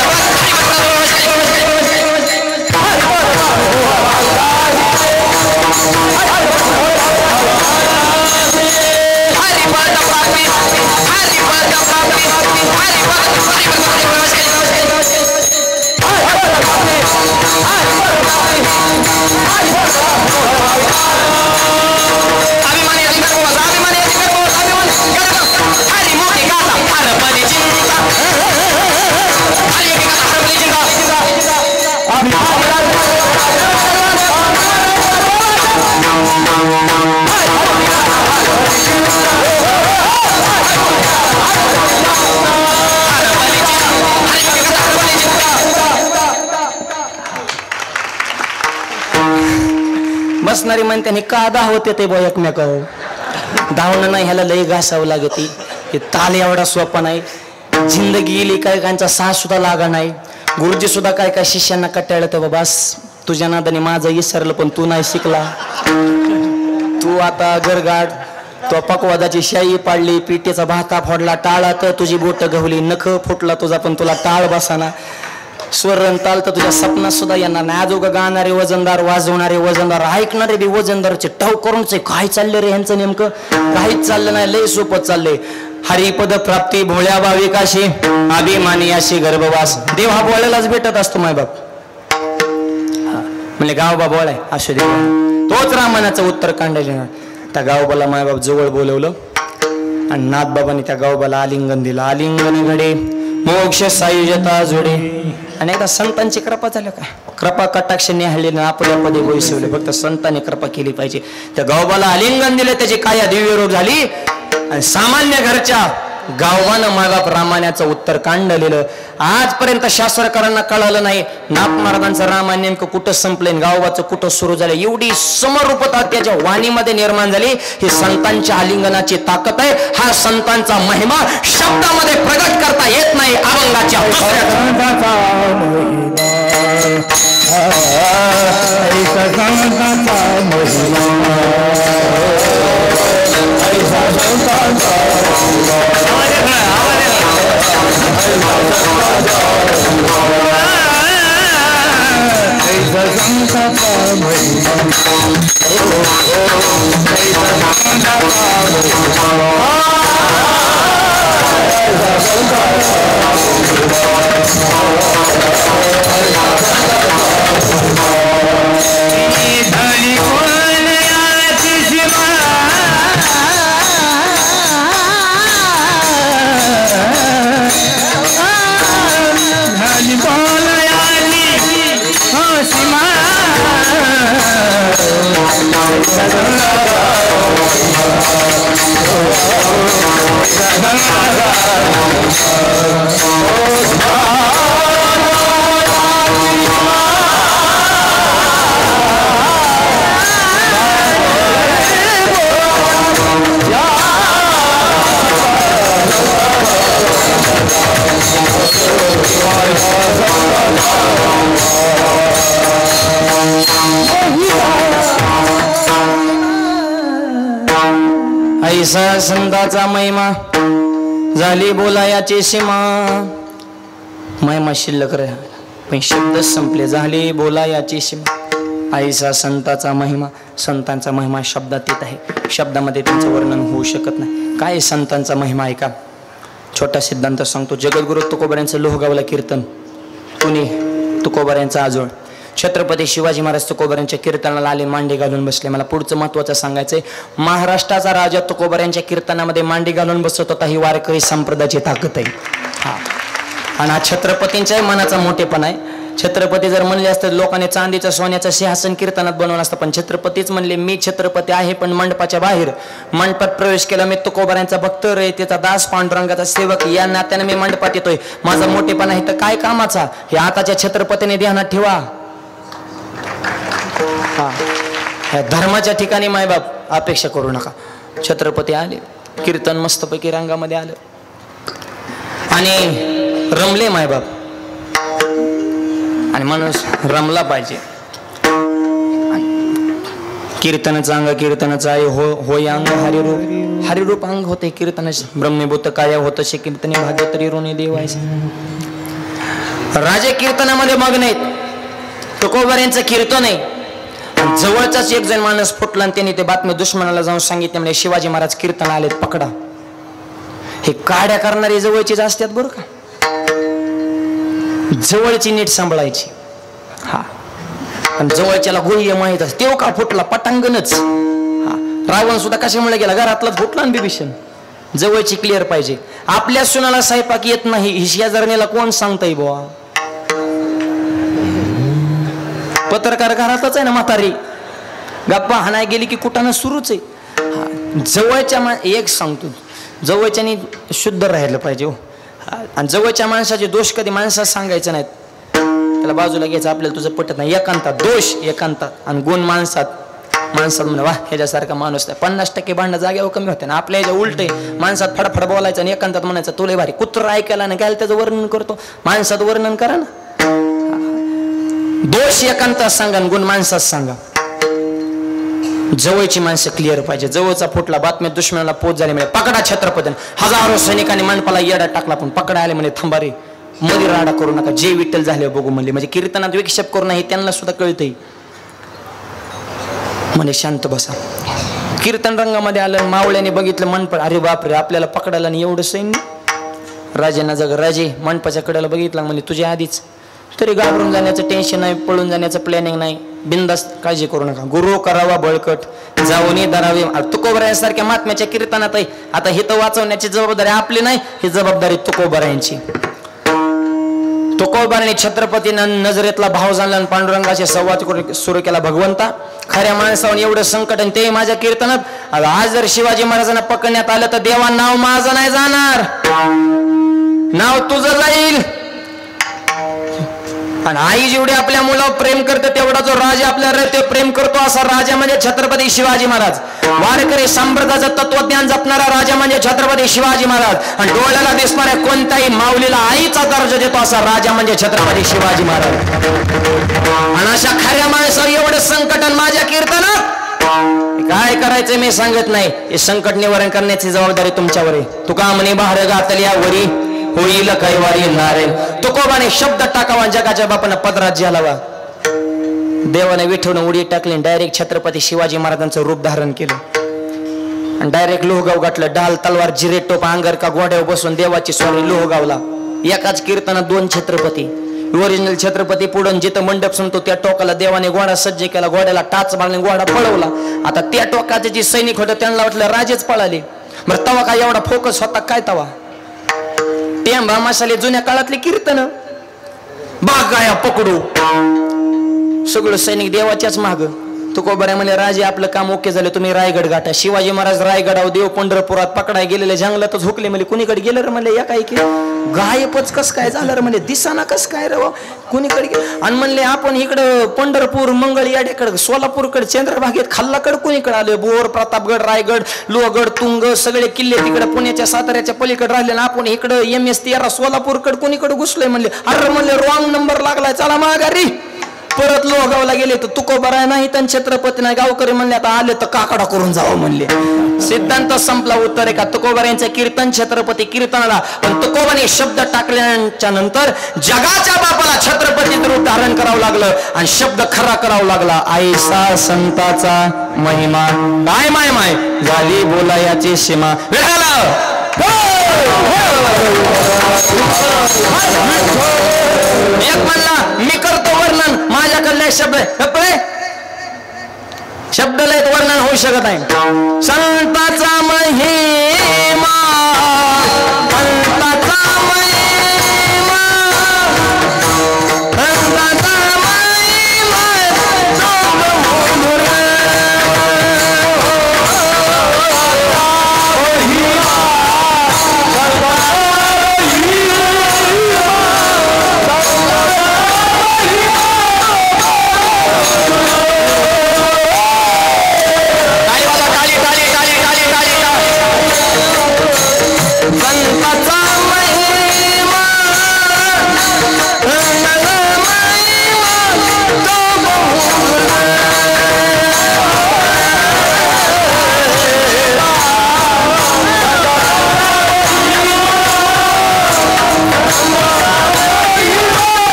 Speaker 1: बसणारी म्हणते का धावते ते बो एकमेकावर. धावणं नाही, ह्याला लय घासावं लागते. हे ताल एवढा सोपा नाही. जिंदगी गेली, काही काहींचा सास सुद्धा लागा नाही. गुरुजी सुद्धा काय काय शिष्यांना कटाळलं तर बाबास तुझ्या नादाने माझं विसरलं पण तू नाही शिकला. तू आता गरगाड तो पकवादाची शाई पाडली, पिठेचा भाता फोडला, टाळा तर तुझी बोट गवली, नख फुटला तुझा पण तुला टाळ बसाना. स्वरण ताल तर तुझ्या सपनात सुद्धा येणार नाही. आजोगा गाणारे वजनदार, वाजवणारे वजनदार, ऐकणारे बी वजनदारचे टाव करूनच काय चाललं रे ह्यांचं नेमकं. काहीच चाललं नाही, लय सोपत चाललंय. हरिपद प्राप्ती भोळ्या भाविकाशी, अभिमानी अशी गर्भवास. देव हा बोळ्यालाच भेटत असतो मायबाप. म्हणजे गावबा बोळ आहे असू दे. तोच रामायणाचं उत्तरकांड लिहिणार. त्या गावबाला मायबाप जवळ बोलवलं आणि नाथबाबांनी त्या गावबाला आलिंगन दिलं. आलिंगन घडे मोक्ष सायुजता जोडे. आणि एकदा संतांची कृपा झाली का, कृपा कटाक्ष निहाळली ना आपल्या पदे गोयसवले. फक्त संतांनी कृपा केली पाहिजे. त्या गावबाला आलिंगन दिलं, त्याची काया दिव्य रोग झाली आणि सामान्य घरच्या गावानं मायबाप रामायणाचं उत्तर कांडलेलं. आजपर्यंत शास्त्रकारांना कळालं नाही नाथ महाराजांचं रामायण नेमकं कुठं संपलं, गावाचं कुठं सुरू झालं. एवढी समरूपता त्याच्या वाणीमध्ये निर्माण झाली. ही संतांच्या आलिंगनाची ताकद आहे. हा संतांचा महिमा शब्दामध्ये प्रगट करता येत नाही. अभंगाच्या ऐसा संतांचा महिमा झाली बोलायाची सीमा. महिमा शिल्लक राहिला पण शब्द संपले, झाली बोलायाची सीमा. ऐसा संतांचा महिमा, संतांचा महिमा शब्दात येत आहे. शब्दामध्ये त्यांचं वर्णन होऊ शकत नाही. काय संतांचा महिमा आहे का? छोटा सिद्धांत सांगतो. जगद्गुरु तुकोबारायांचं लोहगावला कीर्तन, पुणे तुकोबारायांचा आजोळ. छत्रपती शिवाजी महाराज तुकोबारायांच्या कीर्तनाला आले, मांडी घालून बसले. मला पुढचं महत्वाचं सांगायचंय. महाराष्ट्राचा राजा तुकोबारायांच्या कीर्तनामध्ये मांडी घालून बसत होता. ही वारकरी संप्रदायाची ताकद आहे. हा, आणि हा छत्रपतींच्याही मनाचा मोठेपणा आहे. छत्रपती जर म्हणले असतं लोकांनी चांदीचं सोन्याचं सिंहासन कीर्तनात बनवलं असतं, पण छत्रपतीच म्हणले मी छत्रपती आहे पण मंडपाच्या बाहेर. मंडपात प्रवेश केला, मी तुकोबारायांचा भक्त रे, त्याचा दास, पांडुरंगाचा सेवक, या नात्याने मी मंडपात येतोय. माझा मोठेपणा आहे तर काय कामाचा, हे आताच्या छत्रपतीने ध्यानात ठेवा. ह्या धर्माच्या ठिकाणी मायबाप अपेक्षा करू नका. छत्रपती आले, कीर्तन मस्तपैकी रंगामध्ये आलं आणि रमले मायबाप. आणि माणूस रमला पाहिजे. कीर्तनाचं अंग कीर्तनाचं आहे, होय अंग हरिरूप, हरिरूप अंग होते कीर्तनाचे. ब्रह्मीभूत काय होत शे कीर्तने भाग्य तरी ऋणी देवायचे. राजे कीर्तनामध्ये मग्न आहेत. तुकोबारायांचं कीर्तन आहे. जवळचाच एक जण माणूस फुटला आणि त्यांनी ते बातमी दुश्मनाला जाऊन सांगितले, म्हणजे शिवाजी महाराज कीर्तन आलेत, पकडा. हे काड्या करणारे जवळचीच असतात बरं का. जवळची नीट सांभाळायची. हा, आणि जवळच्याला गोळी माहित असते. तेव्हा का फुटला पटांगणच. हा, रावण सुद्धा कशामुळे गेला, घरातला फुटला आणि बिभीषण. जवळची क्लिअर पाहिजे. आपल्या सुनाला स्वयंपाक येत नाही, ही शेजारणीला कोण सांगताय बुवा. पत्रकार घरातच आहे ना, म्हातारी गप्पा हाणाय गेली की कुठानं सुरूच आहे. जवळच्या एक सांगतो, जवळच्यानी शुद्ध राहिलं पाहिजे हो. आणि जवळच्या माणसाचे दोष कधी माणसात सांगायचं नाहीत, त्याला बाजूला घ्यायचं. आपल्याला तुझं पटत नाही. एकांतात दोष, एकांतात, आणि गुण माणसात. माणसात म्हणे वा ह्याच्यासारखा माणूस नाही. 50% भांडणं जागेवर कमी होते ना. आपल्या ह्याच्या उलट आहे. माणसात फडफड बोलायचं आणि एकांतात म्हणायचं तुला भारी. कुत्र ऐकायला ना घ्यायला त्याचं वर्णन करतो. माणसात वर्णन करा ना. दोष एकांतात सांगा, गुण माणसात सांगा. जवळची माणसं क्लिअर पाहिजे. जवळचा फुटला, बातम्या दुश्मनाला पोच झाली म्हणजे पकडा छत्रपती. हजारो सैनिकांनी मंडपाला येडा टाकला, पण पकडा आले म्हणजे थांबा रे, मध्ये राडा करू नका, जे विठ्ठल झाले बघू म्हणले. म्हणजे कीर्तनात विक्षेप करू नये त्यांना सुद्धा कळतंय. म्हणे शांत बसा. कीर्तन रंगामध्ये आलं, मावळ्याने बघितलं मंडप, अरे बापरे आपल्याला पकडायला नाही एवढं सैन्य. राजेंना जग राजे मंडपाच्या कडेला बघितलं, म्हणजे तुझ्या आधीच. तरी घाबरून जाण्याचं टेन्शन नाही, पळून जाण्याचं प्लॅनिंग नाही. बिंदास, काळजी करू नका. गुरु करावा बळकट, जाऊनी धरावे. तुकोबारायांसारख्या महात्म्याच्या कीर्तनात आहे. आता हे तर वाचवण्याची जबाबदारी आपली नाही, ही जबाबदारी तुकोबारायांची. तुकोबाराने छत्रपतीनं नजरेतला भाव जाणला आणि पांडुरंगाचे संवाद सुरू केला. भगवंता, खऱ्या माणसावर एवढं संकट आणि ते माझ्या कीर्तनात. आज जर शिवाजी महाराजांना पकडण्यात आलं तर देवा नाव माझं नाही जाणार, नाव तुझं जाईल. आणि आई जेवढे आपल्या मुलावर प्रेम करते तेवढा जो राजा आपल्याला ते प्रेम करतो असा राजा म्हणजे छत्रपती शिवाजी महाराज. वारकरी संप्रदायाचं तत्वज्ञान जपणारा राजा म्हणजे छत्रपती शिवाजी महाराज. आणि डोळ्याला दिसणाऱ्या कोणत्याही माऊलीला आईचा दर्जा देतो असा राजा म्हणजे छत्रपती शिवाजी महाराज. आणि अशा खऱ्या माणसावर एवढं संकट माझ्या कीर्तनात काय करायचं मी सांगत नाही. हे संकट निवारण करण्याची जबाबदारी तुमच्यावर आहे. तुका म्हणे बाहेर घातल्या वरी होईल कैवारी नारायण. तुकोबाने शब्द टाकावा जगाच्या बापानं पदरात घालावा. देवाने विठवून उडी टाकली, डायरेक्ट छत्रपती शिवाजी महाराजांचं रूप धारण केलं आणि डायरेक्ट लोहगाव गाठलं. डाल तलवार जिरे टोप अंगर का गोड्यावर बसून देवाची स्वारी लोहगावला. एकाच कीर्तनात दोन छत्रपती. ओरिजिनल छत्रपती पुढून जिथं मंडप संपतो त्या टोकाला देवाने घोडा सज्ज केला, घोड्याला टाच मारले, घोडा पळवला. आता त्या टोकाचे जे सैनिक होते त्यांना वाटलं राजेच पळाले. बरं तवा काय एवढा फोकस होता काय तवा? टेंबा मसाले जुन्या काळातले कीर्तन. बाग गाया पकडू, सगळं सैनिक देवाच्याच माग. तुकोबारा म्हणे राजे आपलं काम ओके झालं, तुम्ही रायगड गाठा. शिवाजी महाराज रायगडावर देव पंढरपुरात पकडाय गेलेले जंगलातच हुकले. म्हणजे कुणीकडे गेलं रे म्हणले या काय की गायबच कस काय झालं रे म्हणजे दिसाना कस काय रे कुणीकडे गेलं. आणि म्हणले आपण इकडं पंढरपूर मंगळ याड्याकडे सोलापूरकडे चंद्रभागेत खाल्लाकडे कुणीकडे आले. बोर प्रतापगड रायगड लोहगड तुंग सगळे किल्ले तिकडे पुण्याच्या साताऱ्याच्या पलीकडे राहिले ना आपण इकडं MS13 सोलापूरकडे कुणीकडे घुसलोय म्हणले. अरे म्हणले रॉंग नंबर लागलाय, चला माघारी. परत लोहगावला गेले तर तुकोबारा नाही तर छत्रपती नाही. गावकरी म्हणले आता आले तर काकडा करून जावं म्हणले. सिद्धांत संपला. उत्तर आहे का तुकोबारांचं कीर्तन छत्रपती कीर्तनाला. पण तुकोबाने शब्द टाकल्याच्या नंतर जगाच्या बापाला छत्रपती रूप धारण करावं लागलं आणि शब्द खरा करावा लागला. आईसा संताचा महिमा काय माय माय झाली बोलायाची सीमा. एक म्हणला मी करतो वर्णन, माझ्याकडले शब्द शब्दलय वर्णन होऊ शकत नाही. संताचा महिमा संताचा महिमा संताचा महिमा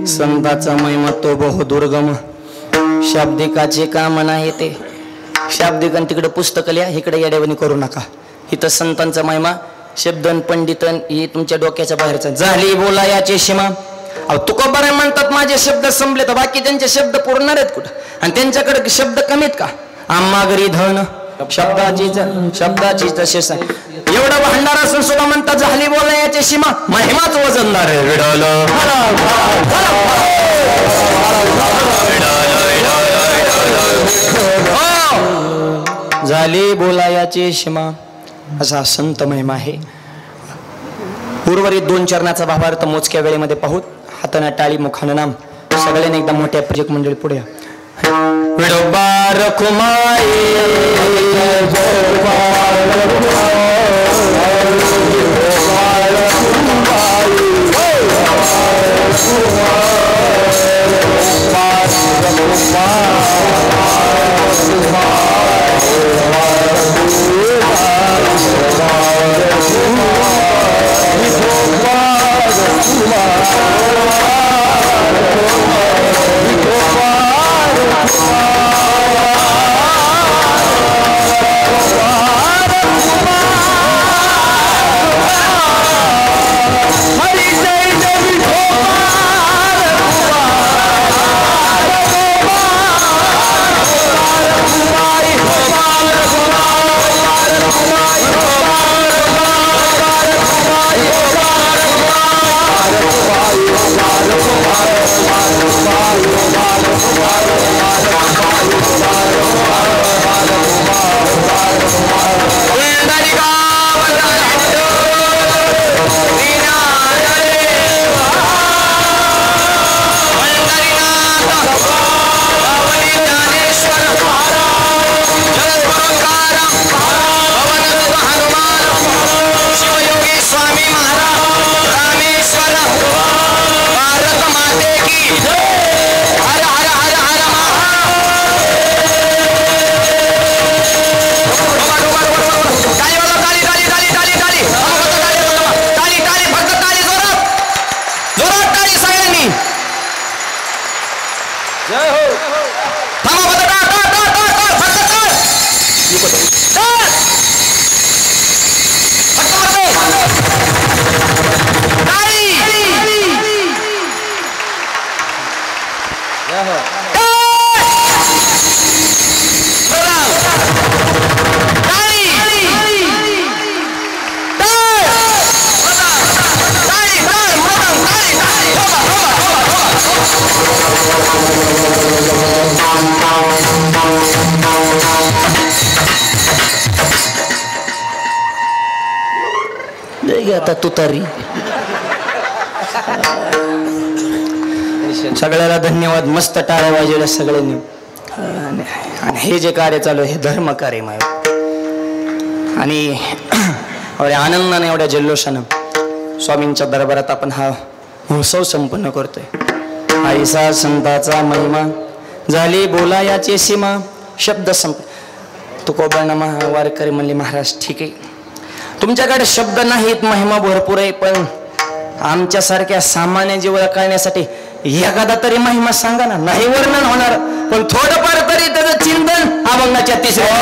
Speaker 1: संताचा महिमा तो बहु दुर्गम. शाब्दिकाचे काम नाही ते. शाब्दिकन तिकडे पुस्तक लिहा, इकडे येडेवणी करू नका. इथं संतांचा महिमा शब्दन पंडितन ही तुमच्या डोक्याच्या बाहेरचा. झाली बोलायाची सीमा. अहो तुकोबारा म्हणतात माझे शब्द संपले तर बाकी त्यांचे शब्द पुरणार आहेत कुठं? आणि त्यांच्याकडे शब्द कमीत का? आम्हा घरी धन शब्दाची तसेच एवढं भांडार असून सुद्धा म्हणतात झाली बोलायाची सीमा. महिमाच वजनदार आहे. झाली बोलायाची सीमा असा संत महिमा आहे. उर्वरित 2 चरणाचा भावार्थ मोजक्या वेळेमध्ये पाहूत. हाताना टाळी मुखानं नाम. सगळ्यांनी एकदा मोठ्या प्रोजेक्ट मंडळी पुढे विडोबा रखुमाई आता तुतारी सगळ्याला धन्यवाद. मस्त टाळ्या वाजवल्या सगळ्यांनी. आणि हे जे कार्य चालू आहे हे धर्म कार्य माय आणि एवढ्या आनंदाने एवढ्या जल्लोषानं स्वामींच्या दरबारात आपण हा महोत्सव संपन्न करतोय. आईसा संताचा महिमा झाली बोलायाची सीमा शब्द संप तुकोबांना वारकरी म्हणले महाराज ठीक आहे तुमच्याकडे शब्द नाहीत महिमा भरपूर आहे पण आमच्यासारख्या सामान्य जीवाला कळण्यासाठी एखादा तरी महिमा सांगा ना. नाही वर्णन होणार पण थोडंफार तरी त्याचं चिंतन अभंगाच्या तिसऱ्या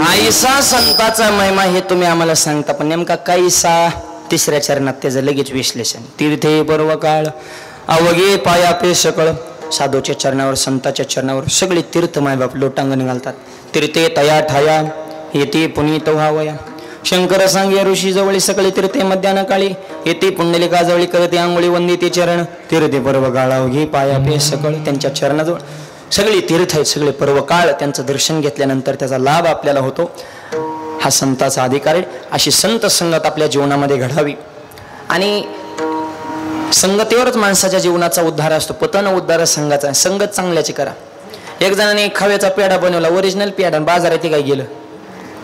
Speaker 1: कैसा संताचा महिमा हे तुम्ही आम्हाला सांगता पण नेमका कैसा तिसऱ्या चरणात त्याचं लगेच विश्लेषण. तीर्थे पर्व काळ अवघे पाया पे सकळ. साधूच्या चरणावर संताच्या चरणावर सगळे तीर्थ मायबाप लोटांगण घालतात. तीर्थे तया ठाया येते पुनीत व्हावया. शंकर सांगे ऋषी जवळी सकळे तीर्थे मध्यान काळी येते पुंडलिका जवळी करते आंघोळी वंदिते चरण. तीर्थे पर्व काळ अवघे पाया पे सकळ. त्यांच्या चरणाजवळ सगळी तीर्थ आहेत, सगळे पर्वकाळ त्यांचं दर्शन घेतल्यानंतर त्याचा लाभ आपल्याला होतो. हा संताचा अधिकार आहे. अशी संत संगत आपल्या जीवनामध्ये घडावी आणि संगतीवरच माणसाच्या जीवनाचा उद्धार असतो. पतन उद्धार संघाचा. संगत चांगल्याची करा. एक जणाने खव्याचा पेढा बनवला, ओरिजिनल पेढा, बाजारात काय गेलं,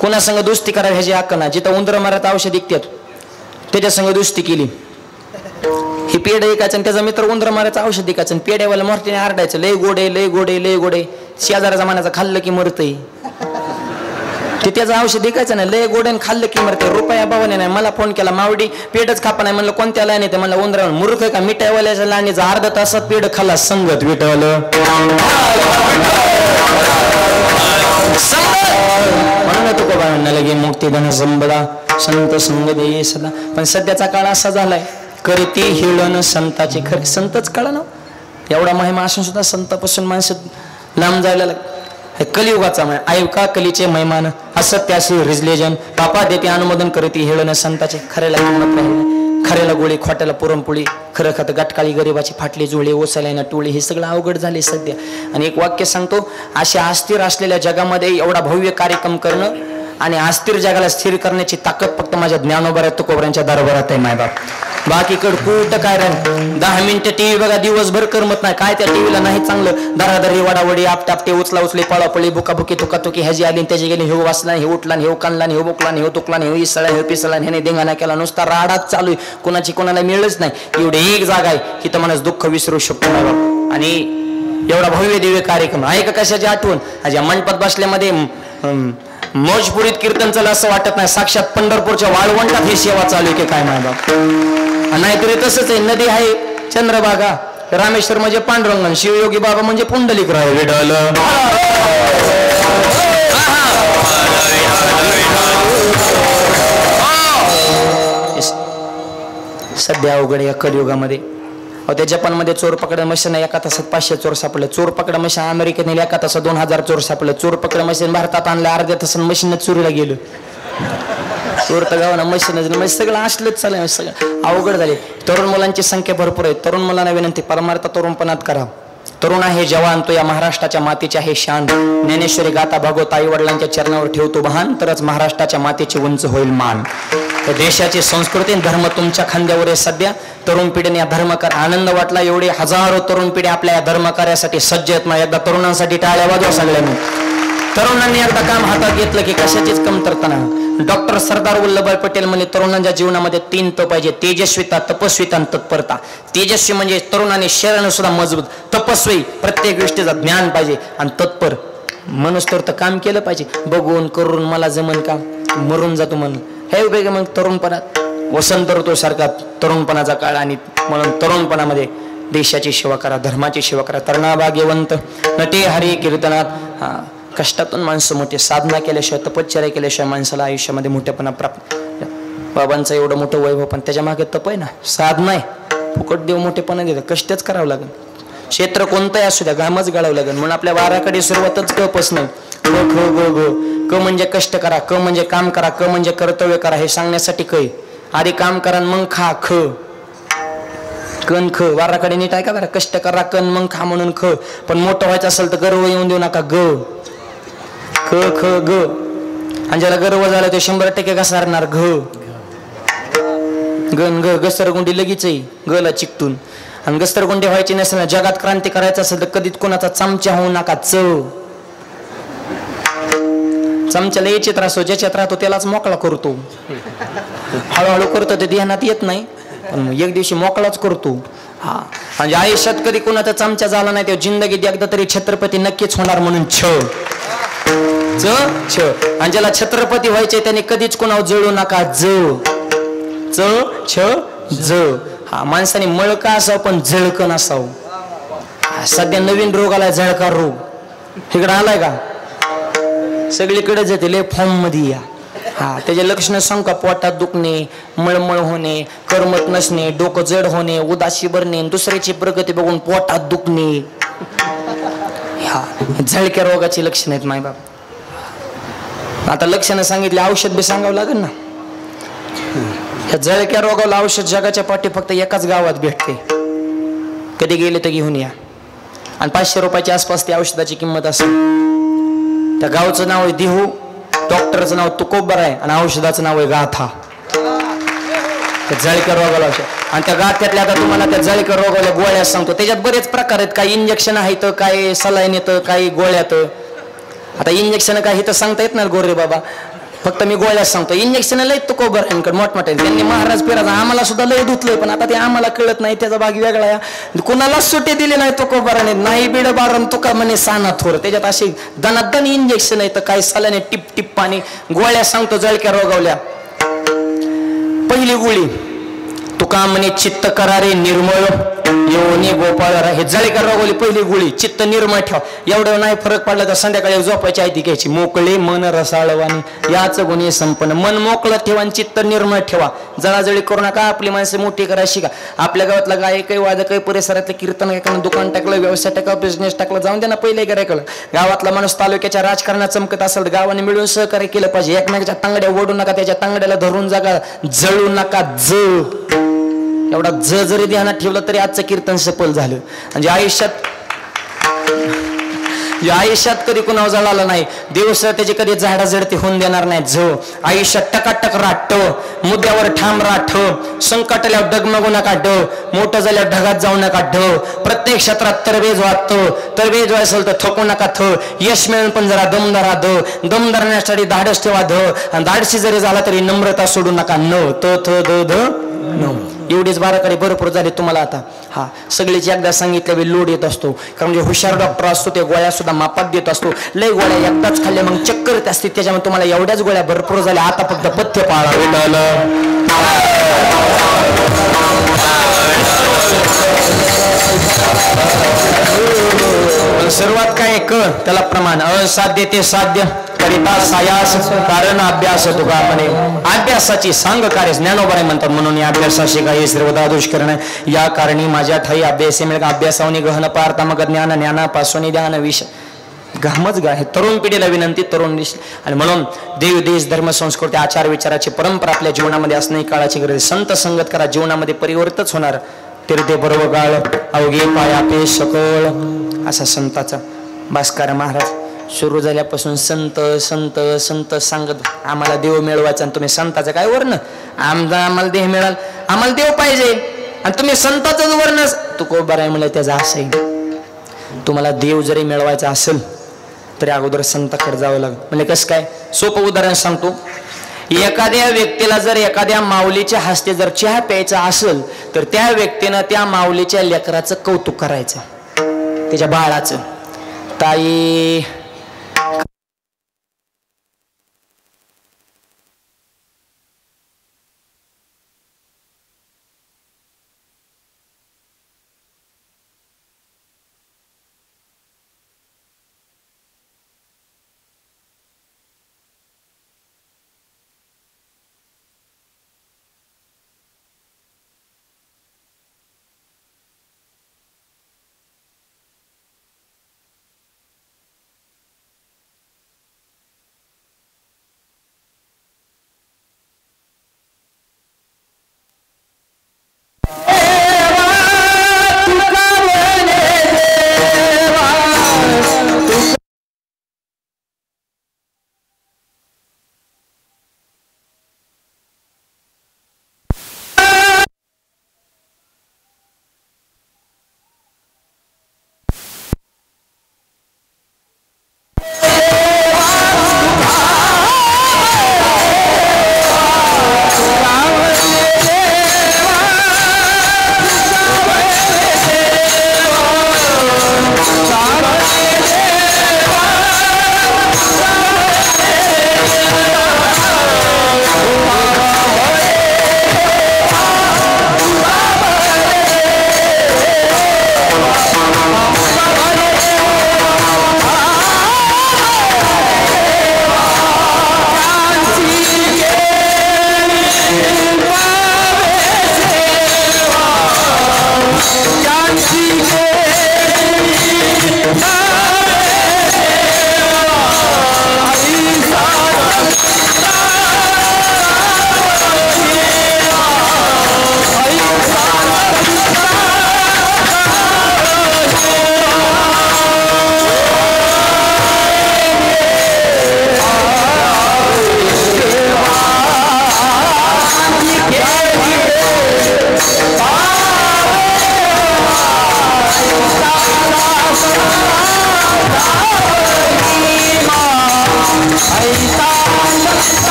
Speaker 1: कोणा संग दुस्ती करा ह्याची हक्क ना. जिथं उंदर मारत औषध विकतात त्याच्या संग दुस्ती केली. ही पेढ ऐकायचं आणि त्याचा मित्र उंदर मारायचं औषध विकायचं आणि पेढ्यावाला मोठ्याने आरडायचं, लय गोडे लय गोडे लय गोडे. शेजाराचा मानाचा खाल्लं की मरतय. ते त्याचं औषध विकायचं नाही, लय गोड्याने खाल्लं की मरते. रुपया भावाने नाही. मला फोन केला, मावडी पेडच खापा नाही. म्हणलं कोणत्या लाईन येते? म्हणलं उंदरा. मूर्ख का? मिठाईवाल्याच्या लाईनीचा अर्धा तासात पेढ खाल्ला. संगत विठवल म्हणून तुका बाळांना लगे मुक्ती धन संबदा संत संग दे सदा. पण सध्याचा काळ असा झालाय, करते हिळण संताचे. खरे संतच कळा ना. एवढा महिमा असून सुद्धा संतापासून माणसं लांब जायला लागले. कलियुगाचा महिमा ऐका कलीचे महिमान असत्याशी रिजलेजन. पापा देते अनुमोदन करते हिळण संताचे. खऱ्याला किंमत राहील, खऱ्याला गोळी, खोट्याला पुरणपोळी. खरं खात गटकाळी गरिबाची फाटली जुळे ओसायला टोळी. हे सगळं अवघड झाले सध्या. आणि एक वाक्य सांगतो, अशा अस्थिर असलेल्या जगामध्ये एवढा भव्य कार्यक्रम करणं आणि अस्थिर जगाला स्थिर करण्याची ताकद फक्त माझ्या ज्ञानोबा तुकोबरांच्या दरबारात आहे मायबाप. बाकीकडे कुठं काय राहील. 10 मिनिटं टीव्ही बघा, दिवसभर करमत नाही. काय त्या टीव्हीला नाही चांगलं. दरादरी वडावडी आपटापटे उचला उचले पळापळी बुकाबुकी तुकातुकी ह्याची आली त्याची गेली. हे वाचला, हे उठला, हे कानला, हे बोकला, हे तुकला, हे इसळा, हे पिसळा, ह्याने देंगाणा केला. नुसता राडाच चालू आहे. कोणाची कोणाला मिळच नाही. एवढी एक जागा आहे की तर माणूस दुःख विसरू शकतो मायबाप. आणि एवढा भव्य दिव्य कार्यक्रम आहे का? कशाची आठवण? आज या मंडपात बसल्यामध्ये मौजपुरीत कीर्तन चालू असं वाटत नाही. साक्षात पंढरपूरच्या वाळवंटात ही सेवा चालू आहे की काय मायबाप. नाहीतरी तसंच आहे. नदी आहे चंद्रभागा, रामेश्वर म्हणजे पांडुरंगण, शिवयोगी बाबा म्हणजे पुंडलिक राय विडल. सध्या अवघड या कलियुगामध्ये. त्या जपानमध्ये चोर पकड मशीन एका तासात 500 चोर सापडले. चोर पकड मशीन अमेरिकेत नेले, एका तासात 2000 चोर सापडले. चोर पकड मशीन भारतात आणलं, अर्ध्या तासात मशीनच चोरीला गेलं. चोर तर गावाना मशीन सगळं असलंच चालेल. सगळं अवघड झाले. तरुण मुलांची संख्या भरपूर आहे. तरुण मुलांना विनंती, परमार्थ तरुणपणात करा. तरुण आहे जवान, तो या महाराष्ट्राच्या मातीचे आहे शान. ज्ञानेश्वरी गाता भागवत आई वडिलांच्या चरणावर ठेवतो भान, तरच महाराष्ट्राच्या मातीची उंच होईल मान. देशाची संस्कृती धर्म तुमच्या खांद्यावर आहे सध्या. तरुण पिढीने या धर्मकार्य आनंद वाटला. एवढे हजारो तरुण पिढी आपल्या या धर्मकार्यासाठी सज्ज आहेत ना. एकदा तरुणांसाठी टाळ्या वाजवा सगळ्यांनी. तरुणांनी एकदा काम हातात घेतलं की कशाचीच कमतरता नाही. डॉक्टर सरदार वल्लभभाई पटेल म्हणजे तरुणांच्या जीवनामध्ये 3 त पाहिजे: तेजस्विता, तपस्विता आणि तत्परता. तेजस्वी म्हणजे तरुणांनी शरीराने सुद्धा मजबूत, तपस्वी प्रत्येक गोष्टीचं ज्ञान पाहिजे आणि तत्पर मनुष्य तर काम केलं पाहिजे. बघून करून मला जमन का, मरून जातो म्हणून हे वेगळे. मग तरुणपणात वसंत ऋतू सारखा तरुणपणाचा काळ आणि म्हणून तरुणपणामध्ये देशाची सेवा करा, धर्माची सेवा करा. तरुणाभाग्यवंत नटे हरी कीर्तनात. कष्टातून माणसं मोठे, साधना केल्याशिवाय, तपश्चर्या केल्याशिवाय माणसाला आयुष्यामध्ये मोठेपणा प्राप्त. बाबांचं एवढं मोठं वैभव पण त्याच्या मागे तप आहे ना, साधना आहे. फुकट देव मोठेपणा देतं, कष्टच करावं लागेल. क्षेत्र कोणतंही असू द्या, घामच गाळावं लागेल. म्हणून आपल्या वाराकडे सुरुवातच कपच नाही. क ख ग ग. क म्हणजे कष्ट करा, क म्हणजे काम करा, क म्हणजे कर्तव्य करा. हे सांगण्यासाठी कै. आधी काम करा मग खा. ख कन ख. वाराकडे नीट आहे का बरं. कष्ट करा कन मग खा म्हणून ख. पण मोठं व्हायचं असेल तर गर्व येऊन देऊ नका. ग ख ख ग. आणि ज्याला गर्व झाला ते 100% घसारणार. घ गण ग. घसरगुंडी लगेच आहे गला चिकटून. आणि घसरगुंडी व्हायची नसेल, जगात क्रांती करायचं असेल तर कधीच कोणाचा चमचा होऊ नका. च चमच्याला याच्यात राहतो, ज्याच्यात राहतो त्यालाच मोकळा करतो. हळूहळू करतो ते ध्यानात येत नाही, पण एक दिवशी मोकळाच करतो. हा म्हणजे आयुष्यात कधी कोणाचा चमचा झाला नाही तेव्हा जिंदगीत एकदा तरी छत्रपती नक्कीच होणार. म्हणून छ च छ. आणि ज्याला छत्रपती व्हायचे त्याने कधीच कोणावर जळू नका. ज च छ ज. हा माणसाने मळका असावं पण जळकं नसावं. सध्या नवीन रोग आलाय, जळका रोग. इकडे आलाय का? सगळीकडे जाते लय फॉर्म मध्ये या. हा, त्याचे लक्षणं सांग का? पोटात दुखणे, मळमळ होणे, करमत नसणे, डोकं जड होणे, उदासी भरणे, दुसऱ्याची प्रगती बघून पोटात दुखणे. हा, झळक्या रोगाची लक्षणं आहेत माय बाप. आता लक्षणं सांगितले, औषध बी सांगावं लागेल ना. या झळक्या रोगाला औषध जगाच्या पाठी फक्त एकाच गावात भेटते. कधी गेले तर घेऊन या. आणि 500 रुपयाच्या आसपास त्या औषधाची किंमत असेल. त्या गावचं नाव आहे दिहू, डॉक्टरचं नाव तुकोबर आहे आणि औषधाचं नाव आहे गाथा. त्या जळक्या रोगाला औषध. आणि त्या गाथ्यातल्या आता तुम्हाला त्या जळक्या रोगाला गोळ्या सांगतो. त्याच्यात बरेच प्रकार आहेत. काही इंजेक्शन आहेत, काही सलाईन येतं, काही गोळ्यात. आता इंजेक्शन काय हे तर सांगता येत नाही गोरे बाबा, फक्त मी गोळ्याच सांगतो. इंजेक्शन लय तुकोबर आहे, मोठमोठे. त्यांनी महाराज फिराज आम्हाला सुद्धा लय धुतलंय, पण आता ते आम्हाला कळत नाही. त्याचा भाग वेगळा आहे. कुणालाच सुट्टी दिली नाही तुकोबराने. नाही बिड बारण तुका म्हणे साना थोर. त्याच्यात अशी दनादन इंजेक्शन आहे, तर काही सलाने टिप टिप पाणी. गोळ्या सांगतो जळक्या रोगावल्या. पहिली गोळी तुका म्हणे चित्त करारे निर्मळ योनी गोपाळ. हे जळक्या रोगावली पहिली गोळी. चित्त निर्मळ ठेवा. एवढं नाही फरक पडला तर संध्याकाळी झोपायची आहे ती घ्यायची. मोकळे मन रसाळवानी याच गुणी संपन्न. मन मोकळं ठेवा आणि चित्त निर्मळ ठेवा. जळाजळी करू नका. आपली माणसं मोठी करायची का? आपल्या गावातला गायक काही वादक काही परिसरातलं कीर्तन काही दुकान टाकलं, व्यवसाय टाकला, बिझनेस टाकला, जाऊन द्या ना. पहिले करायला गावातला माणूस तालुक्याच्या राजकारणात चमकत असेल तर गावाने मिळून सहकार्य केलं पाहिजे. एकमेकाच्या तांगड्या ओढू नका, त्याच्या तांगड्याला धरून जागा जळू नका. एवढा जरी ध्यानात ठेवलं तरी आजचं कीर्तन सफल झालं. म्हणजे आयुष्यात कधी कुणावर जळाला नाही. दिवस त्याची कधी झाडाझडती होऊन देणार नाही. आयुष्यात टकाटक राठ, मुद्द्यावर ठाम राठ. संकट आल्यावर डगमगू नका. मोठं झाल्यावर ढगात जाऊ नका. प्रत्येक क्षेत्रात तरबेज वाटतो. तरबेज असेल तर थकू नका. यश मिळून पण जरा दम धरा. दम धरण्यासाठी धाडस ठेवा. आणि धाडसी जरी झाला तरी नम्रता सोडू नका. एवढेच बाराकडे भरपूर झाले तुम्हाला आता. हा, सगळीच एकदा सांगितल्या लोड येत असतो. कारण म्हणजे हुशार डॉक्टर असतो ते गोळ्या सुद्धा मापात देत असतो. लय गोळ्या एकदाच खाल्ल्या मग चक्कर येत असते. त्याच्यामुळे तुम्हाला एवढ्याच गोळ्या भरपूर झाल्या. आता फक्त पथ्य पाळा. सुरुवात काय त्याला प्रमाण. असाध्य ते साध्य करिता सायास कारण अभ्यास तुका म्हणे. अभ्यासाची सांग कार्य ज्ञानोबराय म्हणतात. म्हणून या अभ्यासाशी काही सर्वदा दुष्करण. या कारणी माझ्या ठाई अभ्यास मिळेल. अभ्यासावनी गहन पारता मग ज्ञान, ज्ञानापासून ध्यान विष घामच गा. हे तरुण पिढीला विनंती. तरुण आणि म्हणून देव देश धर्म संस्कृती आचार विचाराची परंपरा आपल्या जीवनामध्ये असणे काळाची गरज. संत संगत करा. जीवनामध्ये परिवर्तनच होणार. तीर्थे बरोबर गाळ अवघे पाया पे सकळ. असा संताचा भास्कर महाराज सुरू झाल्यापासून संत संत संत सांगत आम्हाला देव मिळवायचा. आणि तुम्ही संताचं काय वर्ण? आम्हाला देह मिळाल, आम्हाला देव पाहिजे. आणि तुम्ही संताचंच वर्ण तुकोबर आहे म्हणलं. त्याचा असं आहे, तुम्हाला देव जरी मिळवायचा असेल तरी अगोदर संताकडे जावं लागेल. म्हणजे कसं काय? सोपं उदाहरण सांगतो. एखाद्या व्यक्तीला जर एखाद्या माऊलीच्या हस्ते जर चहा प्यायचा असेल तर त्या व्यक्तीनं त्या माऊलीच्या लेकराचं कौतुक करायचं, त्याच्या बाळाचं. ताई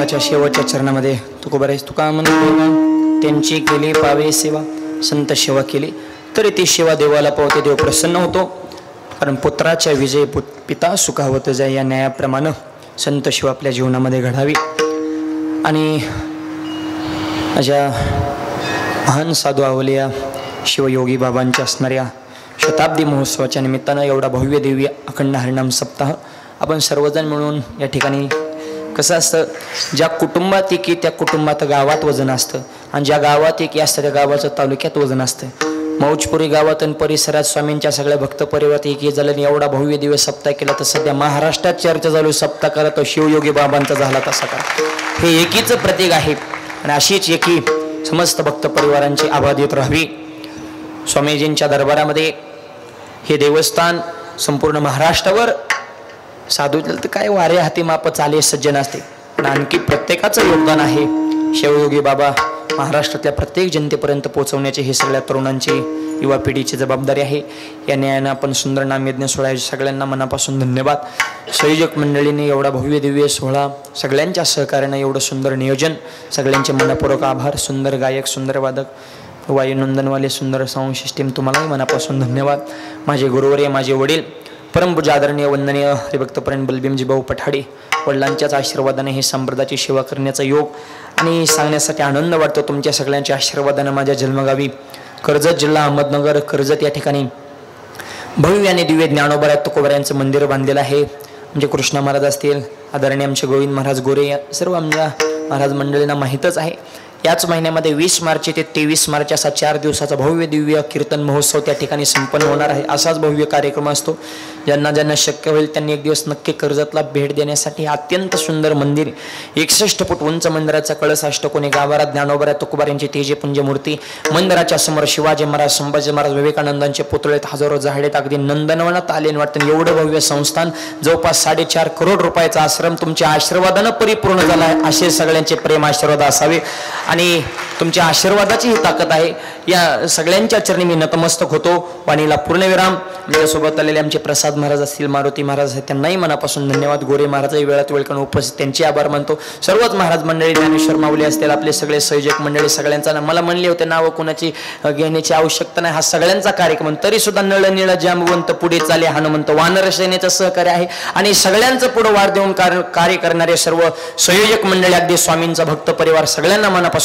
Speaker 1: विठ्ठलाच्या शेवटच्या चरणामध्ये तुकोबा आहेस. तुका म्हणतो त्यांची केली पावे सेवा, संत सेवा केली तरी ती सेवा देवाला पावते, देव प्रसन्न होतो. कारण पुत्राच्या विजय पिता सुखावत जाय या न्यायाप्रमाणे संत सेवा आपल्या जीवनामध्ये घडावी. आणि अशा महान साधू अवलिया शिवयोगी बाबांच्या असणाऱ्या शताब्दी महोत्सवाच्या निमित्तानं एवढा भव्य दिव्य अखंड हरिनाम सप्ताह आपण सर्वजण मिळून या ठिकाणी. कसं असतं, ज्या कुटुंबात एकी त्या कुटुंबात गावात वजन असतं आणि ज्या गावात एकी असतं त्या गावाचं तालुक्यात वजन असतं. मौजपुरी गावात आणि परिसरात स्वामींच्या सगळ्या भक्त परिवारात एकी झालं एवढा भव्य दिव्य सप्ताह केला. तर सध्या महाराष्ट्रात चर्चा चालू सप्ताह करा तो शिवयोगी बाबांचा झाला तसा करा. हे एकीचं प्रतीक आहे आणि अशीच एकी समस्त भक्त परिवारांची आबादित राहावी. स्वामीजींच्या दरबारामध्ये हे देवस्थान संपूर्ण महाराष्ट्रावर साधू तर काय वारे हाती माप चाले सज्जन असते, पण आणखी प्रत्येकाचं योगदान आहे. शिवयोगी बाबा महाराष्ट्रातल्या प्रत्येक जनतेपर्यंत पोहोचवण्याची ही सगळ्या तरुणांची युवा पिढीची जबाबदारी आहे. या न्यायानं आपण सुंदर नामयज्ञ सोहळा सगळ्यांना मनापासून धन्यवाद. संयोजक मंडळीने एवढा भव्य दिव्य सोहळा सगळ्यांच्या सहकार्यानं एवढं सुंदर नियोजन, सगळ्यांचे मनपूर्वक आभार. सुंदर गायक, सुंदर वादक, वायुनंदनवाले, सुंदर साऊंड सिस्टीम, तुम्हालाही मनापासून धन्यवाद. माझे गुरुवर्य, माझे वडील, परमपूज्य आदरणीय वंदनीय हरिभक्तपरायण बलभीमजी भाऊ पठाडे, वडिलांच्याच आशीर्वादाने हे संप्रदायाची सेवा करण्याचा योग आणि सांगण्यासाठी आनंद वाटतो. तुमच्या सगळ्यांच्या आशीर्वादानं माझ्या जन्मगावी कर्जत जिल्हा अहमदनगर कर्जत या ठिकाणी भव्य आणि दिव्य ज्ञानोबा तुकोबऱ्यांचं मंदिर बांधलेलं आहे. म्हणजे कृष्णा महाराज असतील, आदरणीय आमचे गोविंद महाराज गोरे, या सर्व आमच्या महाराज मंडळींना माहीतच आहे. याच महिन्यामध्ये 20 मार्च ते 23 मार्च असा 4 दिवसाचा भव्य दिव्य कीर्तन महोत्सव त्या ठिकाणी संपन्न होणार आहे. असाच भव्य कार्यक्रम असतो. ज्यांना ज्यांना शक्य होईल त्यांनी एक दिवस नक्की कर्जतला भेट देण्यासाठी अत्यंत सुंदर मंदिर, 61 फूट उंच मंदिराचा कळस अष्टकोनी गाभाऱ्यात ज्ञानोबा तुकोबा यांची तेजपुंज मूर्ती, मंदिराच्या समोर शिवाजी महाराज, संभाजी महाराज, विवेकानंदांचे पुतळेत हजारो झाडेत, अगदी नंदनवनात आले वाटतं. एवढं भव्य संस्थान, जवळपास 4.5 करोड रुपयाचा आश्रम तुमच्या आशीर्वादानं परिपूर्ण झाला आहे. असे सगळ्यांचे प्रेम आशीर्वाद असावे आणि तुमच्या आशीर्वादाची ही ताकद आहे. या सगळ्यांच्या चरणी मी नतमस्तक होतो. वाणीला पूर्णविराम. माझ्यासोबत आलेले आमचे प्रसाद महाराज असतील, मारुती महाराज आहेत, त्यांनाही मनापासून धन्यवाद. गोरे महाराजही वेळात वेळ करून उपस्थित, त्यांचे आभार मानतो. सर्वच महाराज मंडळी, ज्ञानेश्वर माऊली असतील, आपले सगळे संयोजक मंडळी, सगळ्यांचा मला म्हणले होते नावं कोणाची घेण्याची आवश्यकता नाही, हा सगळ्यांचा कार्यक्रम. तरी सुद्धा नळ निळ जांबवंत पुढे चाले हनुमंत, वानर सेनेचं सहकार्य आहे आणि सगळ्यांचं पुढे वार देऊन कार्य करणारे सर्व संयोजक मंडळी, अगदी स्वामींचा भक्त परिवार, सगळ्यांना मनापासून